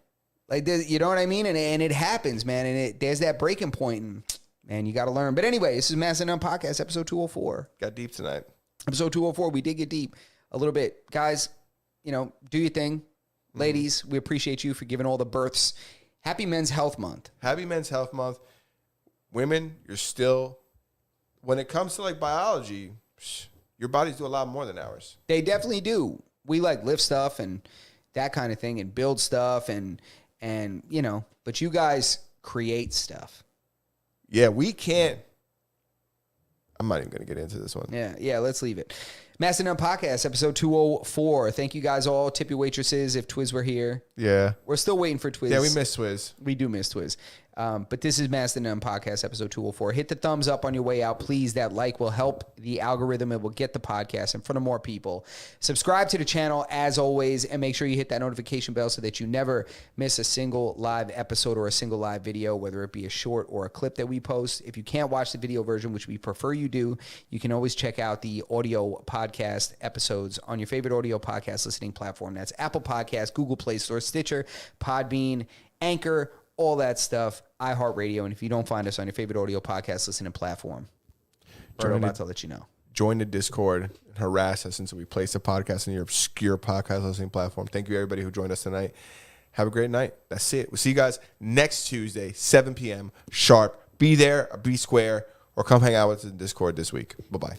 Speaker 1: Like, you know what I mean? And it happens, man. And there's that breaking point, and man, you got to learn. But anyway, this is Master None Podcast, episode 204.
Speaker 2: Got deep tonight.
Speaker 1: Episode 204, we did get deep a little bit. Guys, you know, do your thing. Ladies, we appreciate you for giving all the births. Happy Men's Health Month.
Speaker 2: Happy Men's Health Month. Women, you're still, when it comes to like biology, your bodies do a lot more than ours.
Speaker 1: They definitely do. We like lift stuff and that kind of thing and build stuff and you know, but you guys create stuff.
Speaker 2: Yeah, we can't. I'm not even going to get into this one.
Speaker 1: Yeah, let's leave it. Master None Podcast, episode 204. Thank you guys all. Tip your waitresses if Twiz were here.
Speaker 2: Yeah.
Speaker 1: We're still waiting for Twiz.
Speaker 2: Yeah, we miss Twiz.
Speaker 1: We do miss Twiz. But this is Master None Podcast, episode 204. Hit the thumbs up on your way out. Please, that like will help the algorithm. It will get the podcast in front of more people. Subscribe to the channel, as always, and make sure you hit that notification bell so that you never miss a single live episode or a single live video, whether it be a short or a clip that we post. If you can't watch the video version, which we prefer you do, you can always check out the audio podcast episodes on your favorite audio podcast listening platform. That's Apple Podcasts, Google Play Store, Stitcher, Podbean, Anchor, all that stuff, iHeartRadio. And if you don't find us on your favorite audio podcast listening platform, Berto about to let you know.
Speaker 2: Join the Discord and harass us until we place a podcast on your obscure podcast listening platform. Thank you, everybody who joined us tonight. Have a great night. That's it. We'll see you guys next Tuesday, 7 p.m. sharp. Be there or be square or come hang out with us in Discord this week. Bye-bye.